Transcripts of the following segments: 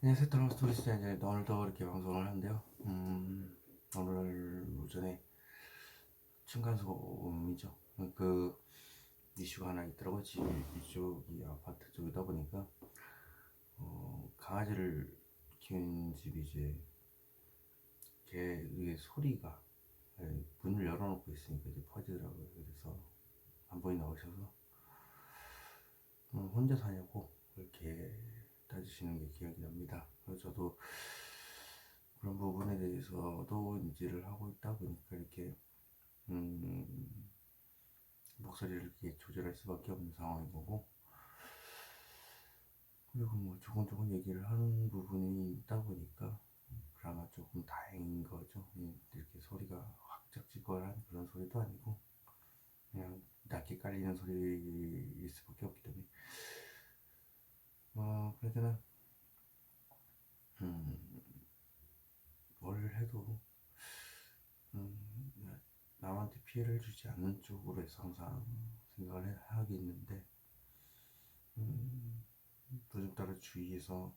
안녕하세요. 드럼 스토리스 이제 오늘도 이렇게 방송을 하는데요. 오늘 오전에 층간소음이죠. 그 이슈가 하나 있더라고요. 집 이쪽이 아파트 쪽이다 보니까 강아지를 키우는 집이 이제 걔의 소리가 문을 열어놓고 있으니까 이제 퍼지더라고요. 그래서 한 분이 나오셔서 혼자 사냐고 이렇게 따지시는 게 기억이 납니다. 그래서 저도 그런 부분에 대해서도 인지를 하고 있다 보니까 이렇게 음, 목소리를 이렇게 조절할 수밖에 없는 상황인 거고, 그리고 뭐 조곤조곤 얘기를 하는 부분이 있다 보니까 그나마 조금 다행인 거죠. 이렇게 소리가 확짝지껄한 그런 소리도 아니고 그냥 낮게 깔리는 소리일 수밖에 없기 때문에 그래도 음, 뭘 해도 남한테 피해를 주지 않는 쪽으로 해서 항상 생각을 하겠는데, 요즘 따라 주위에서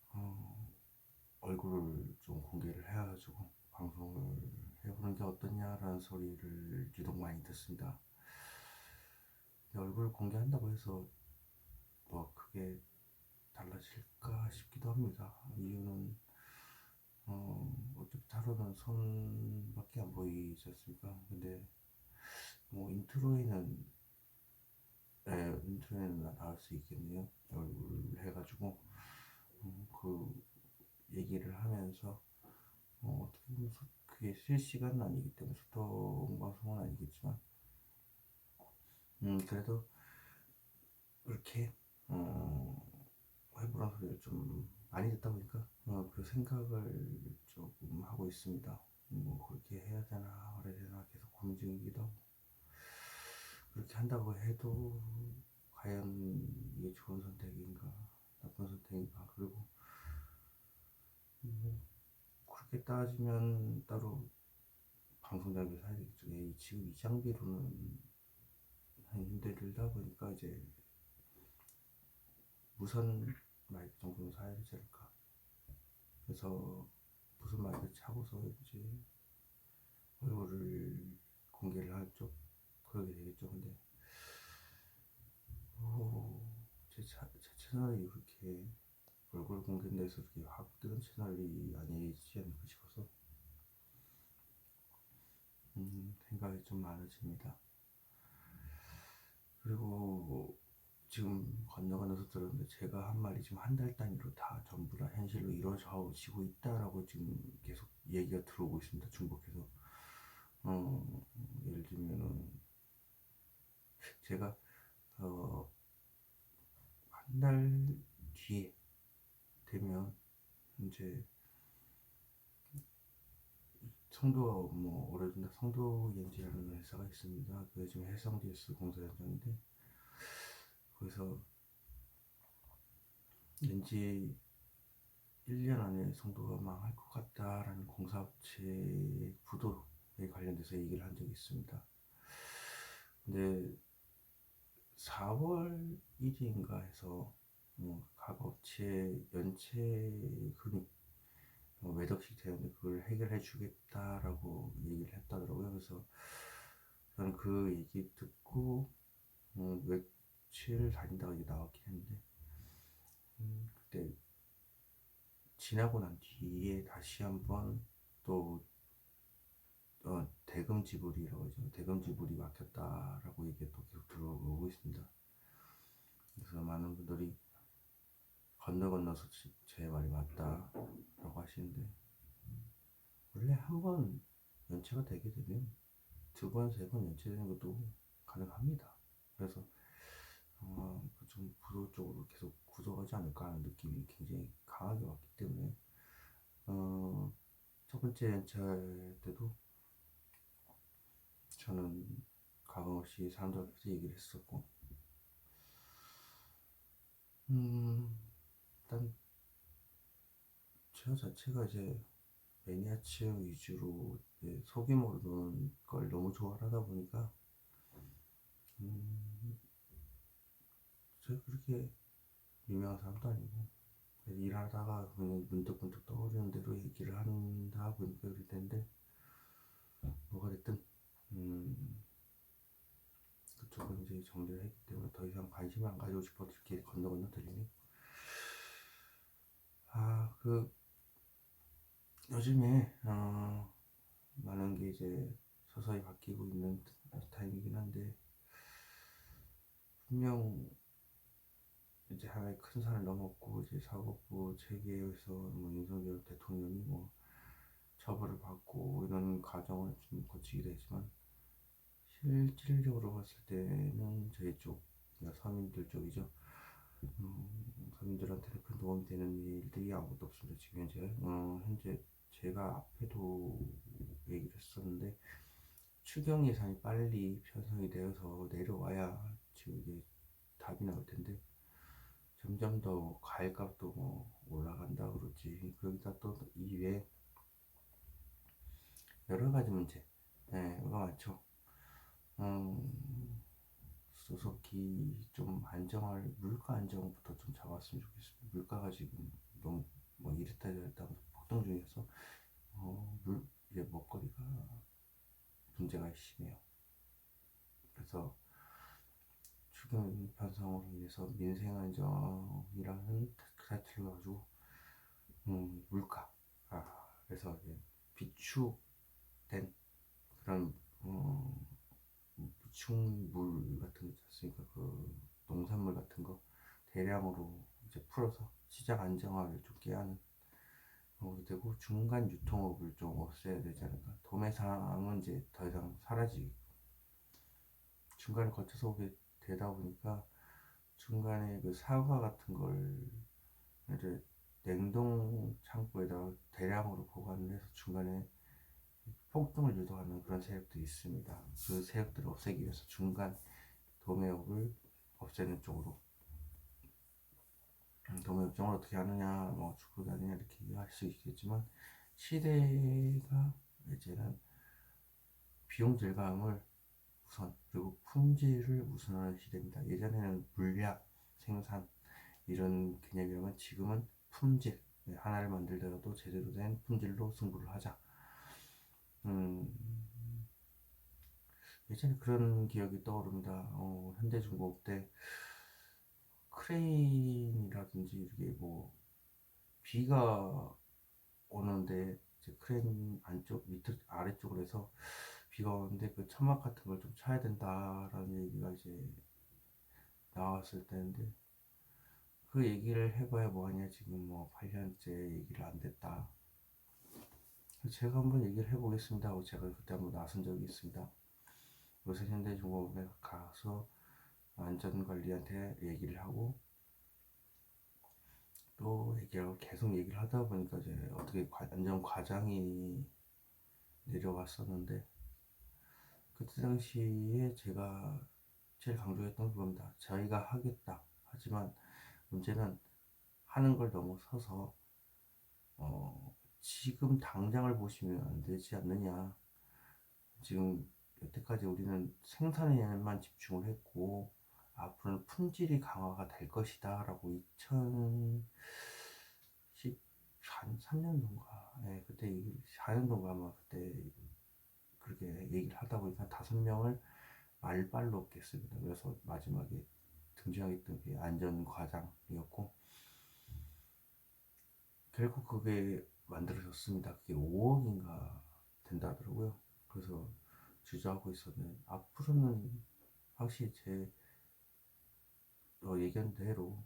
어, 얼굴을 좀 공개를 해가지고 방송을 해보는 게 어떠냐라는 소리를 유독 많이 듣습니다. 얼굴 공개한다고 해서 뭐 크게 달라질까 싶기도 합니다. 이유는 어차피 다루는 손밖에 안 보이지 않습니까? 근데 뭐 인트로에는 나올 수 있겠네요. 얼굴 해가지고 그 얘기를 하면서 어떻게 보면 그게 실시간은 아니기 때문에 소통 방송은 아니겠지만 그래도 그렇게 해보라는 소리를 좀 많이 듣다 보니까 그 생각을 조금 하고 있습니다. 뭐 그렇게 해야 되나 말아야 되나 계속 고민 중이기도 하고, 그렇게 한다고 해도 과연 이게 좋은 선택인가 나쁜 선택인가, 그리고 그렇게 따지면 따로 방송 장비 사야 되겠죠. 지금 이 장비로는 힘들다 보니까 이제 무선 마이크 정도는 사야 되지 않을까. 그래서 무선 마이크 차고서 이제 얼굴을 공개를 할 쪽 그러게 되겠죠. 근데 제 채널이 그렇게 얼굴 공개인다 해서 그렇게 확 뜨는 채널이 아니지 않을까 싶어서 생각이 좀 많아집니다. 그리고 지금 건너건너서 들었는데 제가 한 말이 지금 한 달 단위로 다 전부 다 현실로 이루어지고 있다라고 지금 계속 얘기가 들어오고 있습니다. 중국에서 예를 들면은 제가 한 달 뒤에 되면 이제 성도 뭐 오래된다 성도 엔지라는 회사가 있습니다. 그게 지금 해성 DS 공사 현장인데, 그래서 왠지 1년 안에 성도가 망할 것 같다라는 공사업체 부도에 관련돼서 얘기를 한 적이 있습니다. 근데 4월 1일인가 해서 각 업체 연체금이 몇 억씩 되는데 그걸 해결해 주겠다라고 얘기를 했다더라고요. 그래서 저는 그 얘기 듣고 며칠 다닌다고 이게 나왔긴 했는데, 그때 지나고 난 뒤에 다시 한번 또 대금 지불이라고 하죠. 대금 지불이 막혔다라고 얘기가 또 계속 들어오고 있습니다. 그래서 많은 분들이 건너서 제 말이 맞다라고 하시는데, 원래 한 번 연체가 되게 되면 두 번, 세 번 연체되는 것도 가능합니다. 그래서 좀 부도 쪽으로 계속 굳어가지 않을까 하는 느낌이 굉장히 강하게 왔기 때문에 첫 번째 연차 때도 저는 가감 없이 사람들 앞에서 얘기를 했었고, 일단 저 자체가 이제 매니아층 위주로 소규모로 노는 걸 너무 좋아하다 보니까 제가 그렇게 유명한 사람도 아니고 일하다가 그냥 문득문득 떠오르는 대로 얘기를 한다 보니까 그럴 텐데, 뭐가 됐든 그쪽은 이제 정리를 했기 때문에 더 이상 관심을 안 가지고 싶어도 이렇게 건너 들리네. 요즘에 많은 게 이제 서서히 바뀌고 있는 타임이긴 한데, 분명 이제 하나의 큰 산을 넘었고, 이제 사법부 체계에서 뭐 윤석열 대통령이 뭐 처벌을 받고 이런 과정을 좀 거치게 되지만, 실질적으로 봤을 때는 저희 쪽, 그러니까 서민들 쪽이죠. 서민들한테는 큰 도움이 되는 일들이 아무것도 없습니다. 지금 현재 제가 앞에도 얘기를 했었는데, 추경 예산이 빨리 편성이 되어서 내려와야 지금 이게 답이 나올 텐데, 점점 더 과일값도 뭐 올라간다 그러지. 그러기다 또 이외에 여러 가지 문제, 가 많죠. 수속기 좀 물가 안정부터 좀 잡았으면 좋겠습니다. 물가가 지금 너무 뭐 이랬다 저랬다 폭등 중이어서 이제 먹거리가 문제가 심해요. 그래서 추경 편성으로 인해서 민생 안정이라는 타이틀을 가지고 물가, 그래서 비축된 그런 비축물 같은 거 있지 않습니까? 그 농산물 같은 거 대량으로 이제 풀어서 시장 안정화를 좀 깨하는 것도 되고, 중간 유통업을 좀 없애야 되지 않을까. 도매상은 이제 더 이상 사라지고, 중간을 거쳐서 오게 되다 보니까 중간에 그 사과 같은 걸 이제 냉동 창고에다가 대량으로 보관을 해서 중간에 폭등을 유도하는 그런 세력들이 있습니다. 그 세력들을 없애기 위해서 중간 도매업을 없애는 쪽으로, 도매업종을 어떻게 하느냐, 뭐 축구게 하느냐 이렇게 할 수 있겠지만, 시대가 이제는 비용 절감을 우선, 그리고 품질을 우선하는 시대입니다. 예전에는 물량, 생산 이런 개념이라면, 지금은 품질, 하나를 만들더라도 제대로 된 품질로 승부를 하자. 예전에 그런 기억이 떠오릅니다. 현대중공업 때 크레인이라든지 이게 뭐 비가 오는데 이제 크레인 안쪽 밑에 아래쪽으로 해서 비가 오는데 그 천막 같은 걸 좀 쳐야 된다라는 얘기가 이제 나왔을 때인데, 그 얘기를 해봐야 뭐하냐, 지금 뭐 8년째 얘기를 안 됐다. 제가 한번 얘기를 해보겠습니다 하고 제가 그때 한번 나선 적이 있습니다. 요새 현대중공업에 가서 안전관리한테 얘기를 하고, 또 얘기하고 계속 얘기를 하다 보니까 이제 어떻게 안전 과장이 내려왔었는데, 그때 당시에 제가 제일 강조했던 그겁니다. 저희가 하겠다. 하지만 문제는 하는 걸 넘어서서 지금 당장을 보시면 안 되지 않느냐. 지금 여태까지 우리는 생산에만 집중을 했고, 앞으로는 품질이 강화가 될 것이다 라고 2013년도인가, 그때 4년도인가 아마 그때 그렇게 얘기를 하다 보니까 5명을 말빨로 깼습니다. 그래서 마지막에 등장했던 게 안전과장이었고, 결국 그게 만들어졌습니다. 그게 5억인가 된다더라고요. 그래서 주저하고 있었는데, 앞으로는 확실히 제 얘기한 대로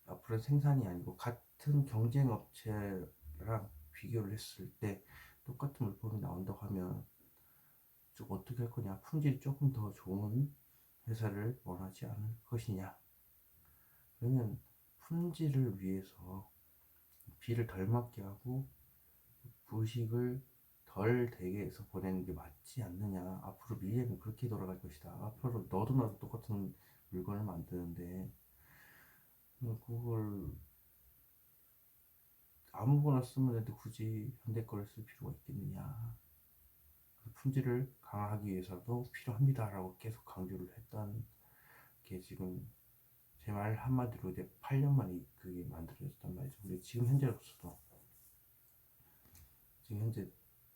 앞으로는 생산이 아니고, 같은 경쟁 업체랑 비교를 했을 때 똑같은 물품이 나온다고 하면 좀 어떻게 할 거냐, 품질이 조금 더 좋은 회사를 원하지 않을 것이냐. 그러면 품질을 위해서 비를 덜 맞게 하고 부식을 덜 되게 해서 보내는 게 맞지 않느냐. 앞으로 미래는 그렇게 돌아갈 것이다. 앞으로 너도 나도 똑같은 물건을 만드는데 그걸 아무거나 쓰면 되는데 굳이 현대 거를 쓸 필요가 있겠느냐. 품질을 강화하기 위해서도 필요합니다라고 계속 강조를 했던 게 지금 제 말 한마디로 이제 8년 만에 그게 만들어졌단 말이죠. 근데 지금 현재로서도 지금 현재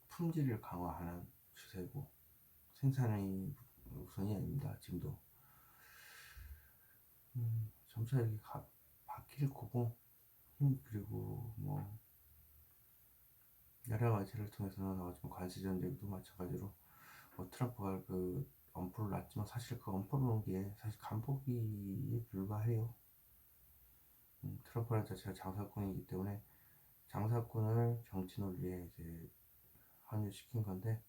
품질을 강화하는 추세고 생산이 우선이 아닙니다. 지금도 점차 이렇게 바뀔 거고 그리고 뭐 여러 가지를 통해서 나왔지만 관세 전쟁도 마찬가지로 뭐 트럼프가 그 엄포를 놨지만 사실 그 엄포를 놓은 게 사실 간보기에 불과해요. 트럼프라는 자체가 장사꾼이기 때문에 장사꾼을 정치 논리에 이제 합류시킨 건데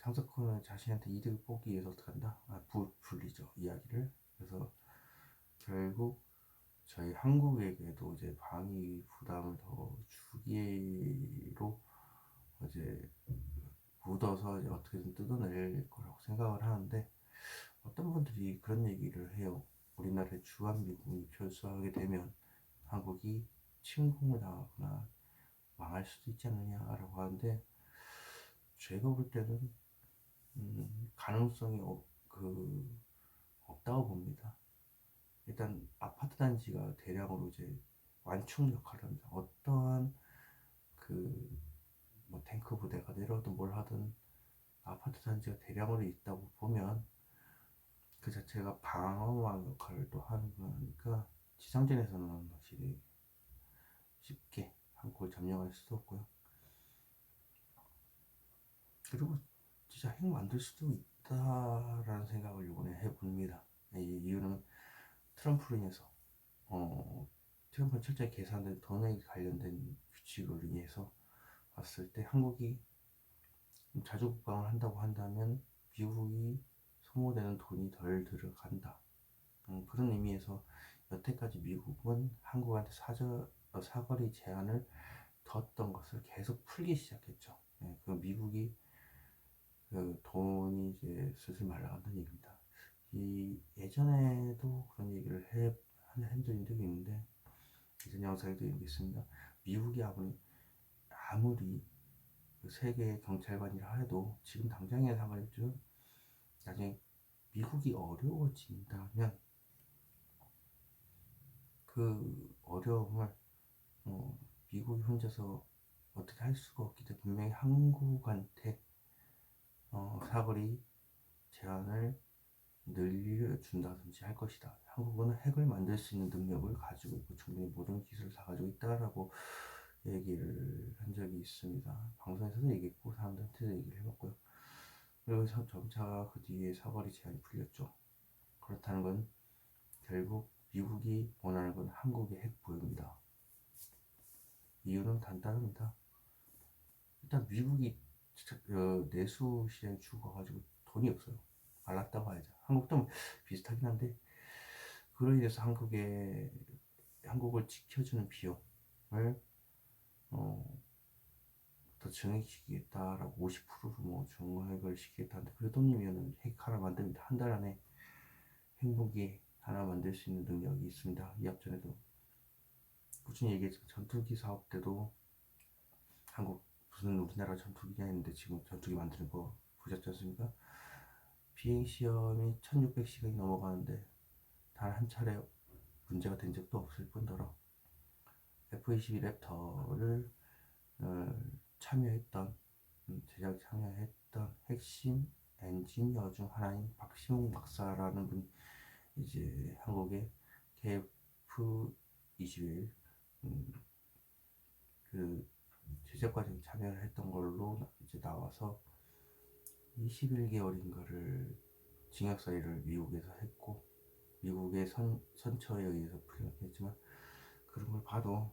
장사꾼은 자신한테 이득을 보기 위해서 어떻게 한다? 불리죠 이야기를. 그래서 결국 저희 한국에게도 이제 방위 부담을 더 주기로 이제 묻어서 이제 어떻게든 뜯어낼 거라고 생각을 하는데 어떤 분들이 그런 얘기를 해요. 우리나라의 주한미군이 철수하게 되면 한국이 침공을 당하거나 망할 수도 있지 않느냐라고 하는데 제가 볼 때는 가능성이 없다고 봅니다. 일단 아파트 단지가 대량으로 이제 완충 역할을 합니다. 어떠한 뭐 탱크 부대가 내려오든 뭘 하든 아파트 단지가 대량으로 있다고 보면 그 자체가 방어망 역할을 또 하는 거니까 지상전에서는 확실히 쉽게 한국을 점령할 수도 없고요. 그리고 진짜 핵 만들 수도 있다라는 생각을 이번에 해봅니다. 이 이유는 트럼프로 인해서 트럼프는 철저히 계산된 돈에 관련된 규칙으로 인해서 봤을 때 한국이 자주 국방을 한다고 한다면 미국이 소모되는 돈이 덜 들어간다. 그런 의미에서 여태까지 미국은 한국한테 사거리 제한을 뒀던 것을 계속 풀기 시작했죠. 그 미국이 그 돈이 이제 슬슬 말라간다는 얘기입니다. 이 예전에도 그런 얘기를 한 적이 있는데 예전 영상에도 얘기 있습니다. 미국이 아무리 그 세계 경찰관이라 해도 지금 당장의 상황이죠. 나중에 미국이 어려워진다면 그 어려움을 미국이 혼자서 어떻게 할 수가 없기 때문에 분명히 한국한테 사거리 제한을 늘려준다든지 할 것이다. 한국은 핵을 만들 수 있는 능력을 가지고 있고 충분히 모든 기술을 다 가지고 있다라고 얘기를 한 적이 있습니다. 방송에서도 얘기했고 사람들한테도 얘기를 해봤고요. 그리고 점차 그 뒤에 사거리 제한이 풀렸죠. 그렇다는 건 결국 미국이 원하는 건 한국의 핵 보유입니다. 이유는 간단합니다. 일단 미국이 내수 시장이 죽어가지고 돈이 없어요. 말랐다고 하죠. 한국도 비슷하긴 한데 그로 인해서 한국을 지켜주는 비용을 더 증액시키겠다라고 50%로 뭐 증액을 시키겠다는데 그 돈이면 핵 하나 만듭니다. 한 달 안에 핵무기 하나 만들 수 있는 능력이 있습니다. 이 앞전에도 꾸준히 얘기했지만 전투기 사업 때도 한국 무슨 우리나라 전투기냐 했는데 지금 전투기 만드는 거 보셨지 않습니까? 비행시험이 1600시간이 넘어가는데 단 한 차례 문제가 된 적도 없을 뿐더러 F-22 랩터를 제작 참여했던 핵심 엔지니어 중 하나인 박시웅 박사라는 분이 이제 한국의 KF-21 그 제작 과정에 참여를 했던 걸로 이제 나와서 21개월인가를 징역 사유를 미국에서 했고 미국의 선처에 의해서 풀렸겠지만 그런 걸 봐도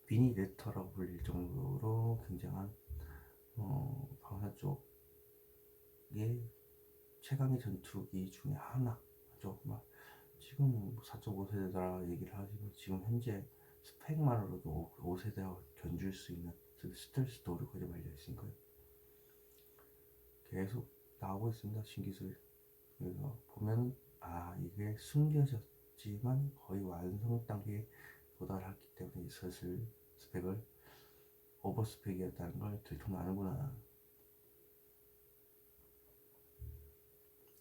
미니 레터라고 불릴 정도로 굉장한 방사 쪽의 최강의 전투기 중에 하나죠. 지금 4.5세대다 얘기를 하지만 지금 현재 스펙만으로도 5세대와 견줄 수 있는 스텔스 도르까지 말려 있으니까요. 계속 나오고 있습니다. 신기술. 그래서 보면 이게 숨겨졌지만 거의 완성 단계에 도달했기 때문에 슬슬 스펙을 오버스펙이었다는 걸 들통나는구나.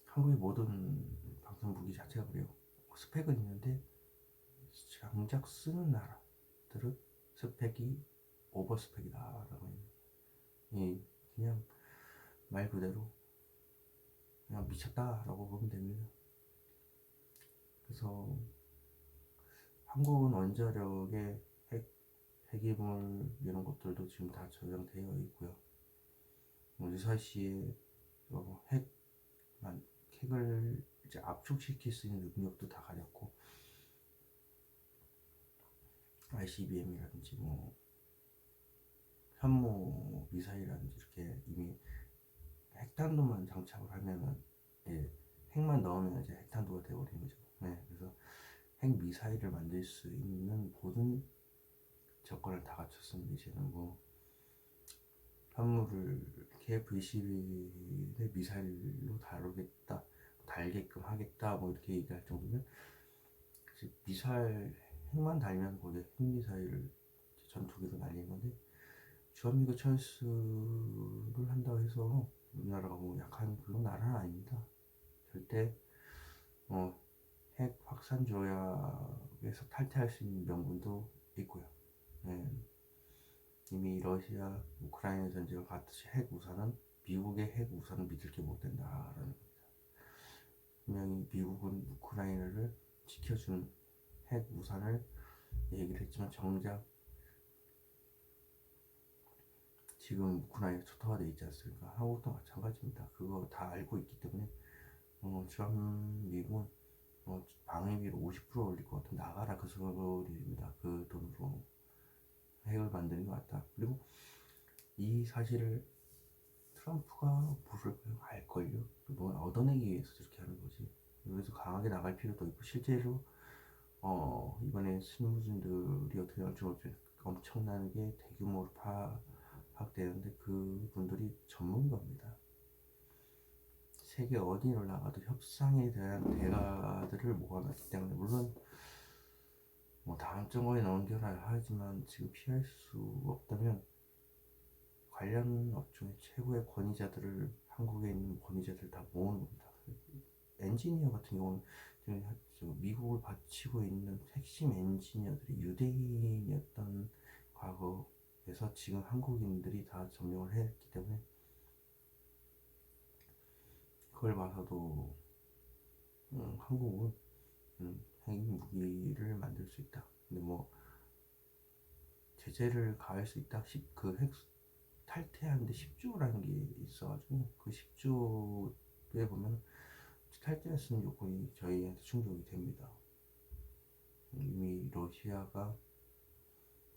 한국의 모든 방산 무기 자체가 그래요. 스펙은 있는데 장작 쓰는 나라들은 스펙이 오버 스펙이다라고 해요. 이 그냥 말 그대로 그냥 미쳤다라고 보면 됩니다. 그래서 한국은 원자력의 핵이물 이런 것들도 지금 다 저장되어 있고요. 유사시에 핵을 이제 압축시킬 수 있는 능력도 다 가졌고, ICBM이라든지 뭐 현무 미사일이라든지 이렇게 이미 핵탄두만 장착을 하면은, 예, 핵만 넣으면 이제 핵탄두가 되어버리는 거죠. 네, 그래서 핵 미사일을 만들 수 있는 모든 조건을 다 갖췄습니다. 이제는 뭐 현무를 KF-21의 미사일로 달게끔 하겠다 뭐 이렇게 얘기할 정도면, 미사일 핵만 달면 거기에 핵미사일을 전투기로 날리는 건데, 주한미군 철수를 한다고 해서 우리나라가 뭐 약한 그런 나라는 아닙니다. 절대 핵 확산 조약에서 탈퇴할 수 있는 명분도 있고요. 네. 이미 러시아 우크라이나 전쟁을 봤듯이 미국의 핵 우산은 믿을 게 못 된다라는 겁니다. 분명히 미국은 우크라이나를 지켜준 핵 우산을 얘기를 했지만, 정작 지금 우크라이나 초토화 돼 있지 않습니까? 한국도 마찬가지입니다. 그거 다 알고 있기 때문에 주한미군 방위비를 50% 올릴 것 같은 나가라 그 소리입니다. 그 돈으로 핵을 만드는 것 같다. 그리고 이 사실을 트럼프가 알걸요. 뭐 얻어내기 위해서 저렇게 하는 거지. 그래서 강하게 나갈 필요도 있고, 실제로 이번에 실무진들이 어떻게 할지 모르겠어요. 엄청나게 대규모로 파악되는데 그분들이 전문가입니다. 세계 어디를 나가도 협상에 대한 대가들을 모아놨기 때문에, 물론 뭐 다음 정부에 넘겨라 하지만 지금 피할 수 없다면 관련 업종의 최고의 권위자들을, 한국에 있는 권위자들 다 모으는 겁니다. 엔지니어 같은 경우는 미국을 바치고 있는 핵심 엔지니어들이 유대인이었던 과거에서 지금 한국인들이 다 점령을 했기 때문에, 그걸 봐서도 한국은 핵 무기를 만들 수 있다. 근데 뭐 제재를 가할 수 있다. 그 핵 탈퇴하는데 10조라는 게 있어가지고, 그 10조에 보면 탈퇴할 수 있는 요건이 저희한테 충족이 됩니다. 이미 러시아가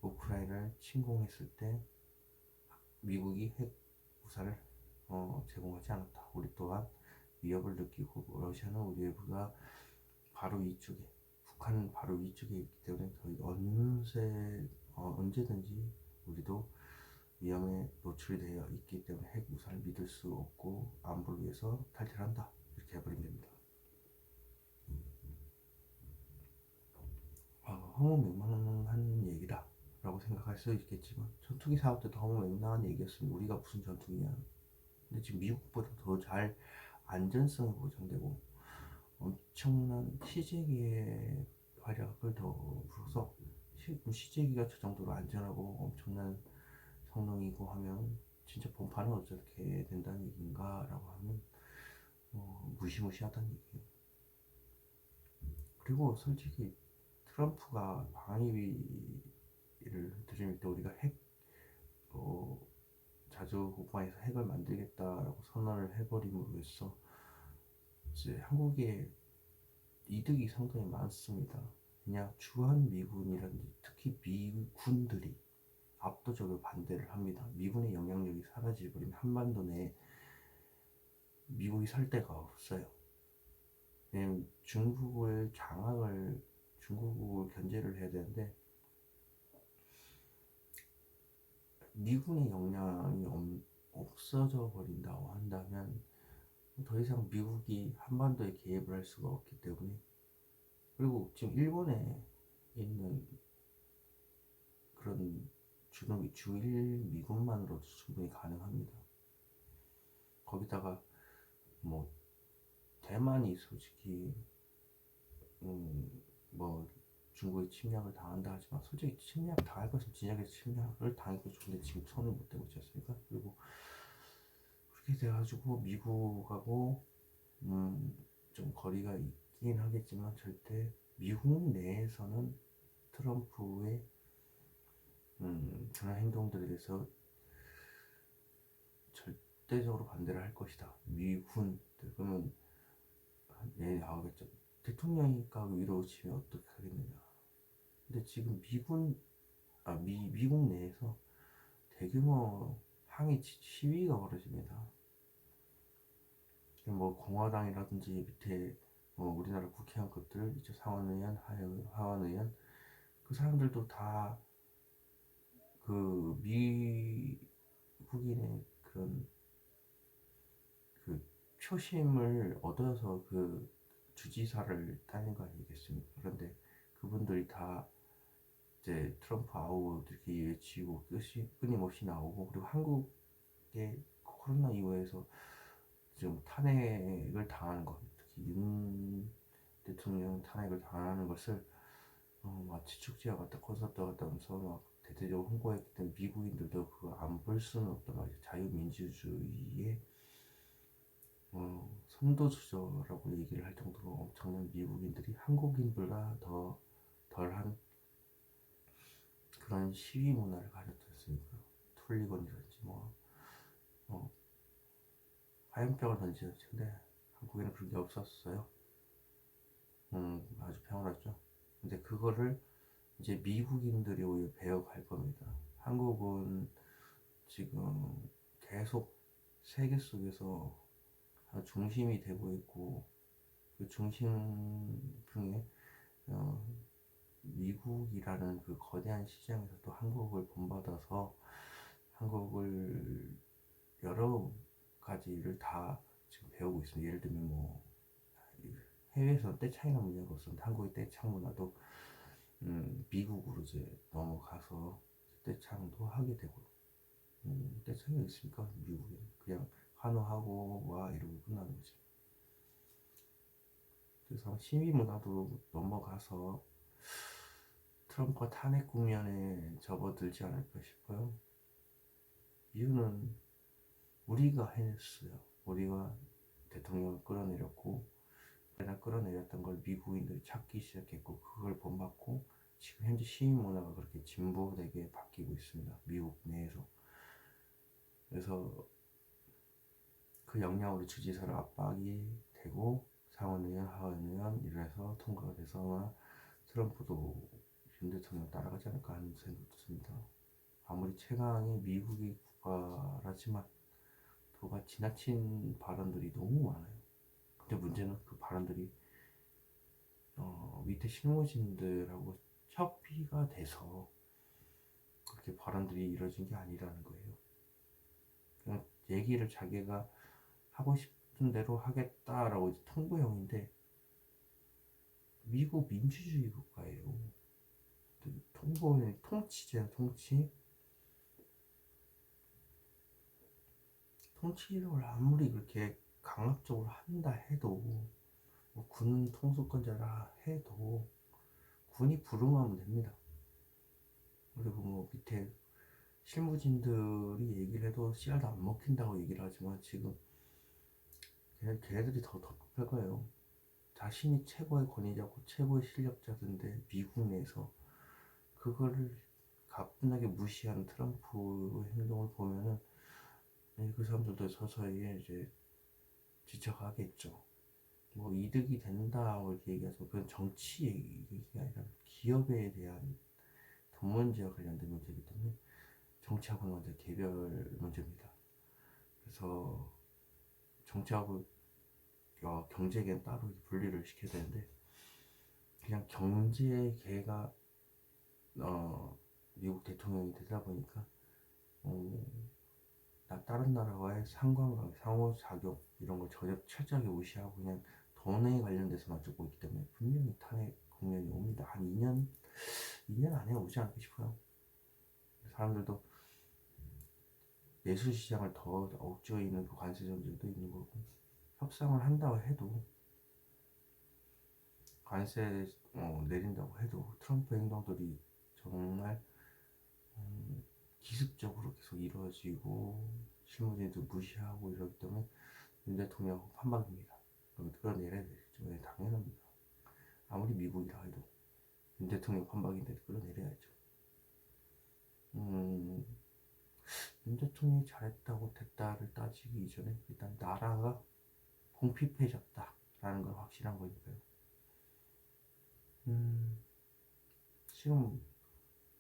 우크라이나를 침공했을 때 미국이 핵 우산을 제공하지 않았다. 우리 또한 위협을 느끼고, 러시아는 우리보다 바로 위쪽에, 북한은 바로 위쪽에 있기 때문에 거의 언제든지 우리도 위험에 노출이 되어 있기 때문에 핵 우산을 믿을 수 없고 안보를 위해서 탈퇴를 한다. 이렇게 해버리면 됩니다. 허무맹랑한 얘기다 라고 생각할 수 있겠지만, 전투기 사업 때도 허무맹랑한 얘기였습니다. 우리가 무슨 전투기냐. 근데 지금 미국보다 더 잘 안전성이 보장되고 엄청난 시제기의 활약을 더불어서, 시제기가 저 정도로 안전하고 엄청난 성능이고 하면 진짜 본판은 어떻게 된다는 얘기인가 라고 하면 무시무시하다는 얘기예요. 그리고 솔직히 트럼프가 방위비를 들일 때 우리가 자주 국방에서 핵을 만들겠다라고 선언을 해버림으로써 이제 한국의 이득이 상당히 많습니다. 그냥 주한미군이라든지 특히 미군들이 압도적으로 반대를 합니다. 미군의 영향력이 사라져버리면 한반도 내에 미국이 살 데가 없어요. 왜냐면 중국을 견제를 해야 되는데, 미군의 역량이 없어져 버린다고 한다면 더 이상 미국이 한반도에 개입을 할 수가 없기 때문에, 그리고 지금 일본에 있는 그런 주일 미군만으로도 충분히 가능합니다. 거기다가 뭐 대만이 솔직히 뭐 중국이 침략을 당한다 하지만 솔직히 침략 당할 것은 진작에 침략을 당했고 좋은데 지금 손을 못 대고 있지 않습니까? 그리고 그렇게 돼가지고 미국하고 좀 거리가 있긴 하겠지만 절대 미국 내에서는 트럼프의 그런 행동들에 대해서 절대적으로 반대를 할 것이다. 미군 그러면 예 나오겠죠. 대통령이니까 위로 치면 어떻게 하겠느냐. 근데 지금 미국 내에서 대규모 항의 시위가 벌어집니다. 뭐 공화당이라든지 밑에 뭐 우리나라 국회의원급들, 이제 상원의원, 하원의원 그 사람들도 다 그 미국인의 그런 그 표심을 얻어서 그 주지사를 따는 거 아니겠습니까? 그런데 그분들이 다 이제 트럼프 아웃 이렇게 외치고 끊임없이 나오고, 그리고 한국의 코로나 이후에서 지금 탄핵을 당하는 것, 특히 윤 대통령 탄핵을 당하는 것을 마치 축제와 같다 콘서트 같다 하면서 막 대대적으로 홍보했기 때문에 미국인들도 그거 안 볼 수는 없단 말이죠. 자유민주주의의 선도주자라고 얘기를 할 정도로 엄청난 미국인들이 한국인보다 더 덜한 그런 시위 문화를 가졌지 않습니까? 툴리건이라든지 뭐 화염병을 던지지. 근데 한국에는 그런 게 없었어요. 아주 평온했죠. 근데 그거를 이제 미국인들이 오히려 배워갈 겁니다. 한국은 지금 계속 세계 속에서 중심이 되고 있고, 그 중심층에 미국이라는 그 거대한 시장에서 또 한국을 본받아서 한국을 여러 가지를 다 지금 배우고 있습니다. 예를 들면 뭐 해외에서 떼창이나 문제가 없었는데 한국의 떼창 문화도 미국으로 이제 넘어가서 떼창도 하게 되고, 떼창이 있습니까? 미국에 그냥 환호하고 와 이러고 끝나는 거지. 그래서 시위 문화도 넘어가서 트럼프가 탄핵 국면에 접어들지 않을까 싶어요. 이유는 우리가 해냈어요. 우리가 대통령을 끌어내렸고, 내가 끌어내렸던 걸 미국인들이 찾기 시작했고, 그걸 본받고 지금 현재 시위 문화가 그렇게 진보되게 바뀌고 있습니다. 미국 내에서. 그래서 그 영향으로 주지사를 압박이 되고 상원의원, 하원의원 이래서 통과가 돼서 아마 트럼프도 윤 대통령 따라가지 않을까 하는 생각도 듭니다. 아무리 최강의 미국이 국가라지만 그가 지나친 발언들이 너무 많아요. 근데 문제는 그 발언들이 밑에 실무진들하고 협의가 돼서 그렇게 발언들이 이루어진 게 아니라는 거예요. 그냥 얘기를 자기가 하고 싶은 대로 하겠다라고 이제 통보형인데, 미국 민주주의 국가예요. 통보는 통치제야, 통치. 통치를 아무리 그렇게 강압적으로 한다 해도, 뭐군 통수권자라 해도 군이 불응하면 됩니다. 그리고 뭐 밑에 실무진들이 얘기를 해도 씨알도 안 먹힌다고 얘기를 하지만 지금 걔네들이 더 덧급할 거예요. 자신이 최고의 권위자고 최고의 실력자인데 미국 내에서 그거를 가뿐하게 무시한 트럼프의 행동을 보면은 그 사람들도 서서히 이제 지쳐가겠죠. 뭐 이득이 된다 이렇게 얘기하지만 그건 정치 얘기가 아니라 기업에 대한 돈 문제와 관련된 문제이기 때문에 정치하고는 완전 개별 문제입니다. 그래서 정치하고 경제계는 따로 분리를 시켜야 되는데, 그냥 경제계가 미국 대통령이 되다 보니까 다른 나라와의 상관관, 상호작용 이런 걸 전혀 철저하게 무시하고 그냥 돈에 관련돼서만 쫓고 있기 때문에 분명히 탄핵 국면이 옵니다. 한 2년 안에 오지 않을까 싶어요. 사람들도 내수 시장을 더 억제하는 그 관세 정책도 있는 거고, 협상을 한다고 해도 관세 내린다고 해도 트럼프 행동들이 정말 기습적으로 계속 이루어지고 실무진도 무시하고 이러기 때문에 윤 대통령 판박입니다. 끌어내려야 되죠. 네, 당연합니다. 아무리 미국이라 해도 윤 대통령 판박인데 끌어내려야죠. 윤 대통령이 잘했다고 됐다를 따지기 이전에 일단 나라가 궁핍해졌다라는 건 확실한 거니까요. 지금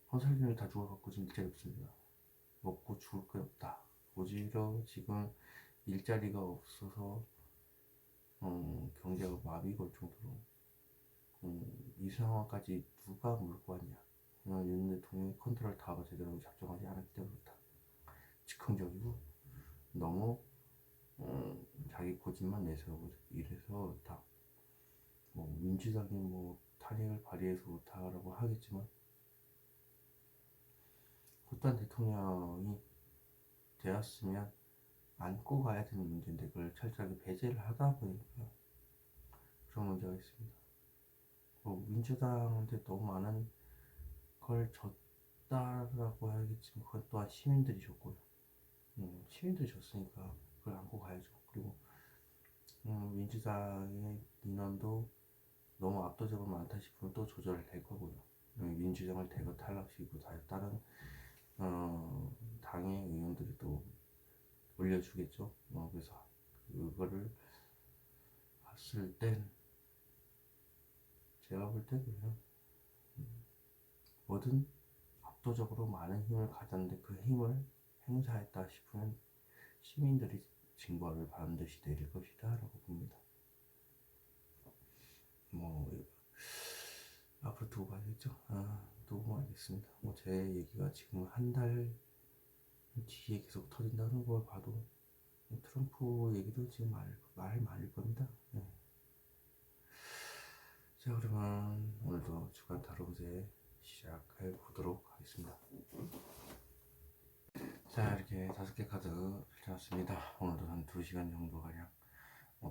건설기업이 다 죽어갖고 지금 일자리 없습니다. 먹고 죽을 거 없다. 오히려 지금 일자리가 없어서 경제가 마비 걸 정도로 이 상황까지 누가 물고 왔냐. 윤 대통령이 컨트롤 타워가 제대로 작동하지 않았기 때문에 그렇다. 즉흥적이고 너무 자기 고집만 내세우고 이래서 그렇다. 뭐 민주당이 뭐 탄핵을 발의해서 그렇다라고 하겠지만 곧단 대통령이 되었으면 안고 가야 되는 문제인데 그걸 철저하게 배제를 하다 보니까 그런 문제가 있습니다. 뭐 민주당한테 너무 많은 걸 줬다라고 해야겠지만 그건 또한 시민들이 줬고요. 시민들이 줬으니까 그걸 안고 가야죠. 그리고 민주당의 인원도 너무 압도적으로 많다 싶으면 또 조절을 될 거고요. 민주당을 대거 탈락시키고 다른 당의 의원들이 또 올려주겠죠. 그래서 그거를 봤을 땐 제가 볼 때 그래요. 뭐든 압도적으로 많은 힘을 가졌는데 그 힘을 행사했다 싶으면 시민들이 징벌을 반드시 내릴 것이다 라고 봅니다. 뭐 앞으로 두고 봐야겠죠. 두고 봐야겠습니다. 뭐 제 얘기가 지금 한 달 뒤에 계속 터진다는 걸 봐도 트럼프 얘기도 지금 말 많을 겁니다. 네. 자, 그러면 오늘도 주간 타로제 시작해 보도록 하겠습니다. 자, 이렇게 5개 카드 펼쳐놨습니다. 오늘도 한 2시간 정도 가량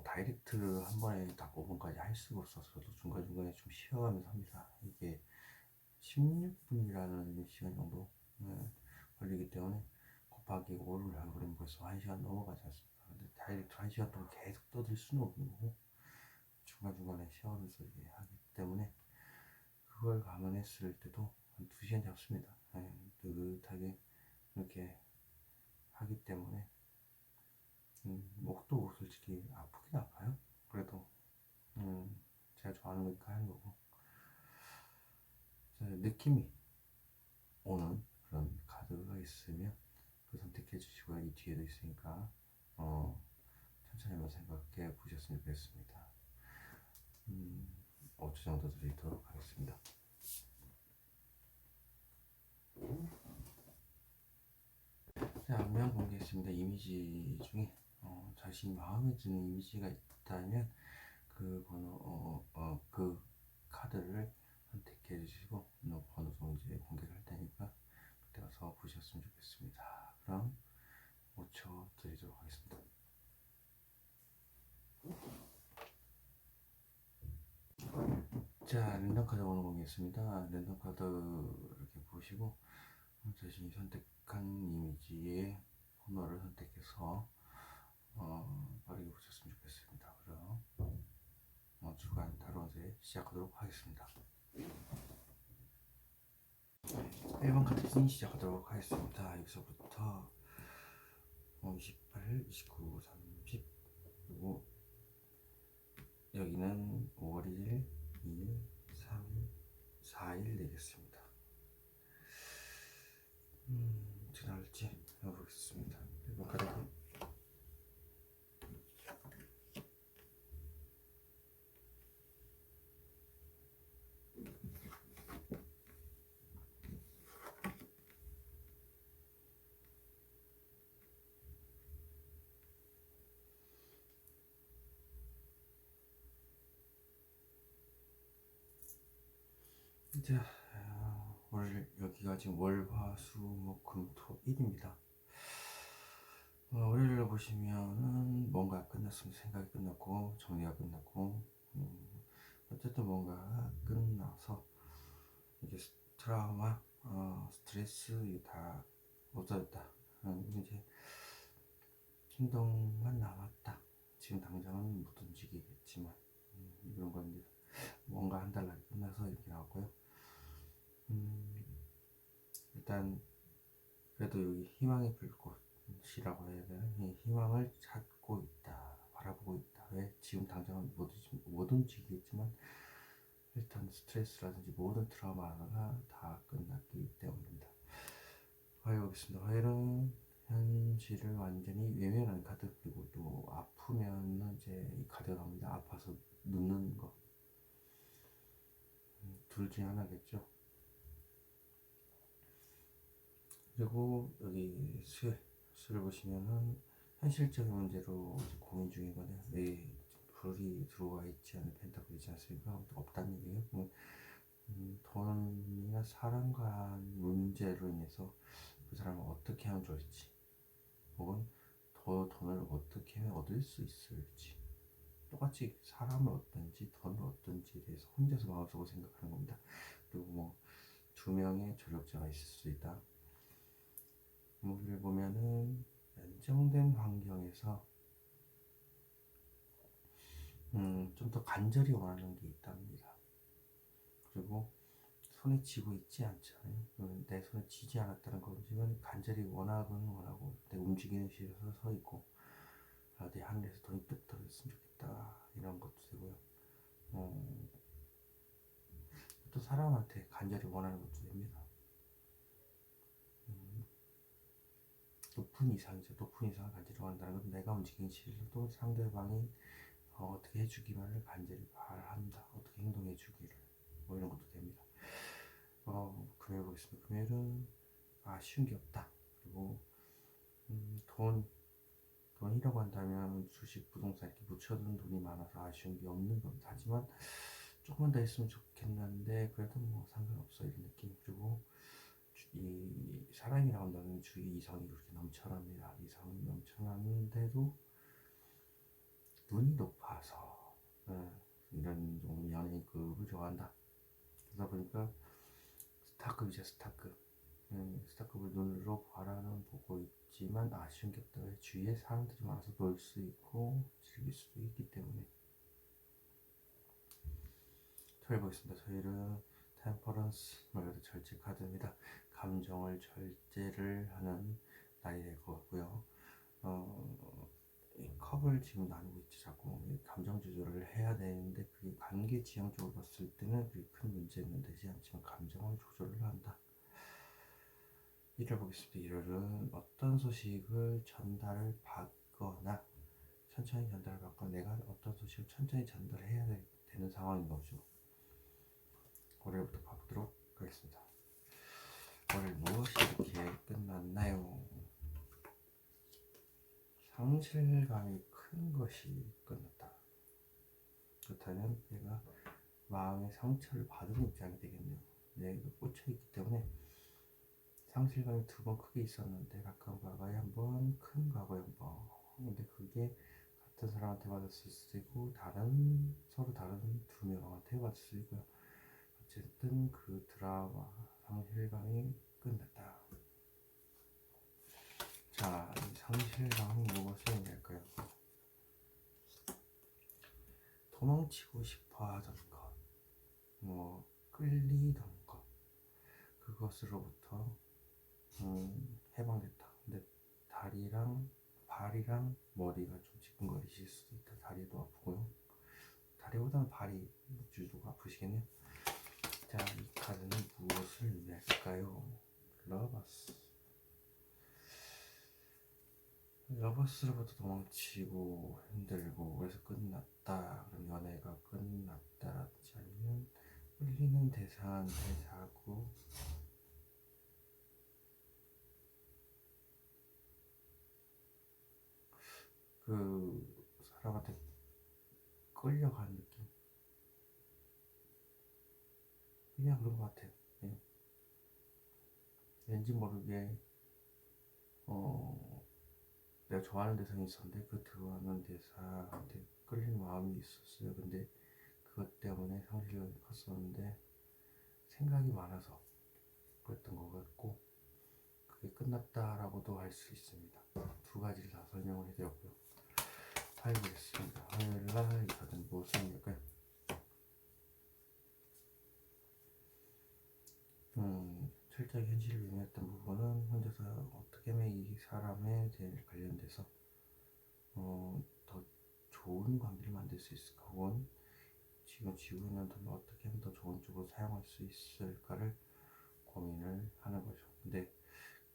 다이렉트 한 번에 딱 5분까지 할 수가 없어서 저도 중간중간에 좀 쉬어가면서 합니다. 이게 16분이라는 시간 정도 걸리기 때문에 곱하기 5를 하고 그러면 벌써 1시간 넘어가지 않습니까? 근데 다이렉트 1시간 동안 계속 떠들 수는 없는 거고 중간중간에 쉬어가면서 하기 때문에 그걸 감안했을 때도 한 2시간 잡습니다. 느긋하게 이렇게 하기 때문에 목도 솔직히 아프긴 아파요. 그래도 제가 좋아하는 거니까 하는 거고 느낌이 오는 그런 카드가 있으면 그 선택해 주시고요. 이 뒤에도 있으니까 천천히 한번 생각해 보셨으면 좋겠습니다. 5초 정도 드리도록 하겠습니다. 자, 안면 공개했습니다. 이미지 중에 자신이 마음에 드는 이미지가 있다면 그 번호 그 카드를 선택해 주시고 번호도 이제 공개를 할 테니까 그때 가서 보셨으면 좋겠습니다. 그럼 5초 드리도록 하겠습니다. 자, 랜덤 카드 번호 공개했습니다. 랜덤 카드 이렇게 보시고 자신이 선택한 이미지의 번호를 선택해서 빠르게 보셨으면 좋겠습니다. 그럼 주간 타로제 시작하도록 하겠습니다. 1번 카드 진 시작하도록 하겠습니다. 여기서부터 28, 29, 30 그리고 여기는 5월 1일, 2일, 3일, 4일 되겠습니다. 어떻게 나올지 해보겠습니다. 1번 카드 자, 오늘 여기가 지금 월, 화, 수, 목, 금, 토, 일입니다. 월요일을 보시면은 뭔가 끝났습니다. 생각이 끝났고 정리가 끝났고 어쨌든 뭔가 끝나서 이게 트라우마, 스트레스 이게 다 없어졌다. 이제 행동만 남았다. 지금 당장은 못 움직이겠지만 이런 건 이제 뭔가 한 달 날이 끝나서 이렇게 나왔고요. 일단 그래도 여기 희망의 불꽃이라고 해야 되나? 이 희망을 찾고 있다, 바라보고 있다. 왜? 지금 당장은 못 움직이겠지만 일단 스트레스라든지 모든 트라우마가 다 끝났기 때문입니다. 화요일 보겠습니다. 화요일은 현실을 완전히 외면하는 카드, 그리고 또 아프면 이제 이 카드가 나옵니다. 아파서 눕는 거. 둘 중에 하나겠죠. 그리고 여기 수를 보시면은 현실적인 문제로 고민 중이거든요. 왜 불이 들어와 있지 않은 펜타클이지 않습니까? 없다는 얘기예요. 돈이나 사람 간 문제로 인해서 그 사람을 어떻게 하면 좋을지, 혹은 더 돈을 어떻게 하면 얻을 수 있을지, 똑같이 사람을 얻든지 돈을 얻든지에 대해서 혼자서 마음속으로 생각하는 겁니다. 그리고 뭐 두 명의 조력자가 있을 수 있다. 여기를 보면은 안정된 환경에서 좀 더 간절히 원하는 게 있답니다. 그리고 손에 쥐고 있지 않잖아요. 내 손에 쥐지 않았다는 거지만 간절히 원하고 내 움직이는 시에서 서 있고, 내 하늘에서 돈이 뚝 떨어졌으면 좋겠다 이런 것도 되고요. 또 사람한테 간절히 원하는 것도 됩니다. 높은 이상이죠. 높은 이상을 간절히 원한다는 건 내가 움직이는 시일도 상대방이 어떻게 해주기만을 간절히 바란다. 어떻게 행동해주기를, 뭐 이런 것도 됩니다. 금요일 보겠습니다. 금요일은 아쉬운 게 없다. 그리고 돈이라고 한다면 주식, 부동산 이렇게 묻혀둔 돈이 많아서 아쉬운 게 없는 겁니다. 하지만 조금만 더 했으면 좋겠는데 그래도 뭐 상관없어 이런 느낌. 그리고 이 사람이라고 한다면 주위에 이성이 그렇게 넘쳐납니다. 이성이 넘쳐나는데도 눈이 높아서 이런 좀 연예인급을 좋아한다. 그러다 보니까 스타급이죠, 스타급. 스타급을 눈으로 바라는 보고 있지만 아쉬운 게 없다. 왜? 주위에 사람들이 많아서 놀 수 있고 즐길 수도 있기 때문에. 토요일 보겠습니다. 토요일은 템퍼런스, 말 그대로 절제 카드입니다. 감정을 절제를 하는 날이 될 것 같고요. 이 컵을 지금 나누고 있죠. 자꾸 감정 조절을 해야 되는데 그게 관계 지형적으로 봤을 때는 그게 큰 문제는 되지 않지만 감정을 조절을 한다. 일요일 보겠습니다. 일요일은 어떤 소식을 전달을 받거나 천천히 전달을 받거나 내가 어떤 소식을 천천히 전달해야 되는 상황인 거죠. 월요일부터 봐보도록 하겠습니다. 월요일 무엇이 이렇게 끝났나요? 상실감이 큰 것이 끝났다. 그렇다면 내가 마음의 상처를 받은 입장이 되겠네요. 내가 꽂혀있기 때문에 상실감이 두 번 크게 있었는데, 가까운 과거에 한 번, 큰 과거에 한 번. 근데 그게 같은 사람한테 받았을 수도 있고 서로 다른 두 명한테 받을 수 있고요. 어쨌든 그 드라마 상실감이 끝났다. 자, 이 상실감은 무엇을 의미할까요? 도망치고 싶어 하던 것, 뭐 끌리던 것, 그것으로부터 해방됐다. 근데 다리랑 발이랑 머리가 좀 지끈거리실 수도 있다. 다리도 아프고요. 다리보다는 발이 주로 아프시겠네요. 자, 이 카드는 무엇을 의미할까요? 러버스로부터 도망치고 힘들고 그래서 끝났다. 그럼 연애가 끝났다라든지, 아니면 끌리는 대상한테 자꾸 그 사람한테 끌려간 느낌? 그냥 그런 것 같아요. 예. 왠지 모르게 내가 좋아하는 대상이 있었는데 그 좋아하는 대상한테 끌리는 마음이 있었어요. 근데 그것 때문에 상실감이 컸었는데 생각이 많아서 그랬던 것 같고, 그게 끝났다라고도 할 수 있습니다. 두 가지를 다 설명을 해드렸고요. 알겠습니다. 화요일날 이 카드는 무엇을 의미할까요? 철저히 현실을 의미했던 부분은 혼자서 어떻게 하면 이 사람에 대해 관련돼서 더 좋은 관계를 만들 수 있을까, 혹은 지금 쥐고 있는 돈을 어떻게 하면 더 좋은 쪽으로 사용할 수 있을까를 고민을 하는 거죠. 근데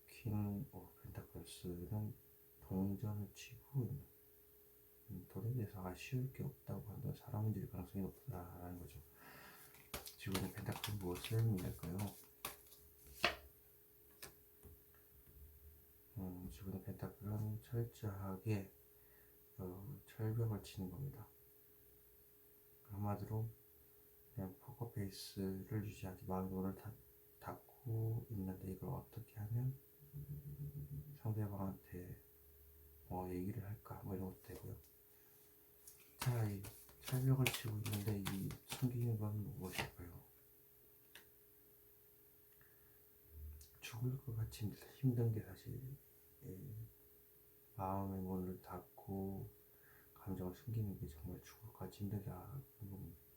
퀸 오브 펜타클스는 동전을 쥐고 있는, 돈에 대해서 아쉬울 게 없다고 한다면 사람 문제일 가능성이 높다라는 거죠. 쥐고 있는 펜타클은 무엇을 의미할까요? 쥐고 있는 펜타클은 철저하게 철벽을 치는 겁니다. 한마디로 그냥 포커페이스를 유지하지, 마음의 문을 닫고 있는데 이걸 어떻게 하면 상대방한테 얘기를 할까, 뭐 이런 것도 되고요. 자, 이 철벽을 치고 있는데 이 숨기는 건 무엇일까요? 죽을 것 같이 힘든 게 사실 마음의 문을 닫고 감정을 숨기는 게 정말 죽을 것 같이 힘든 것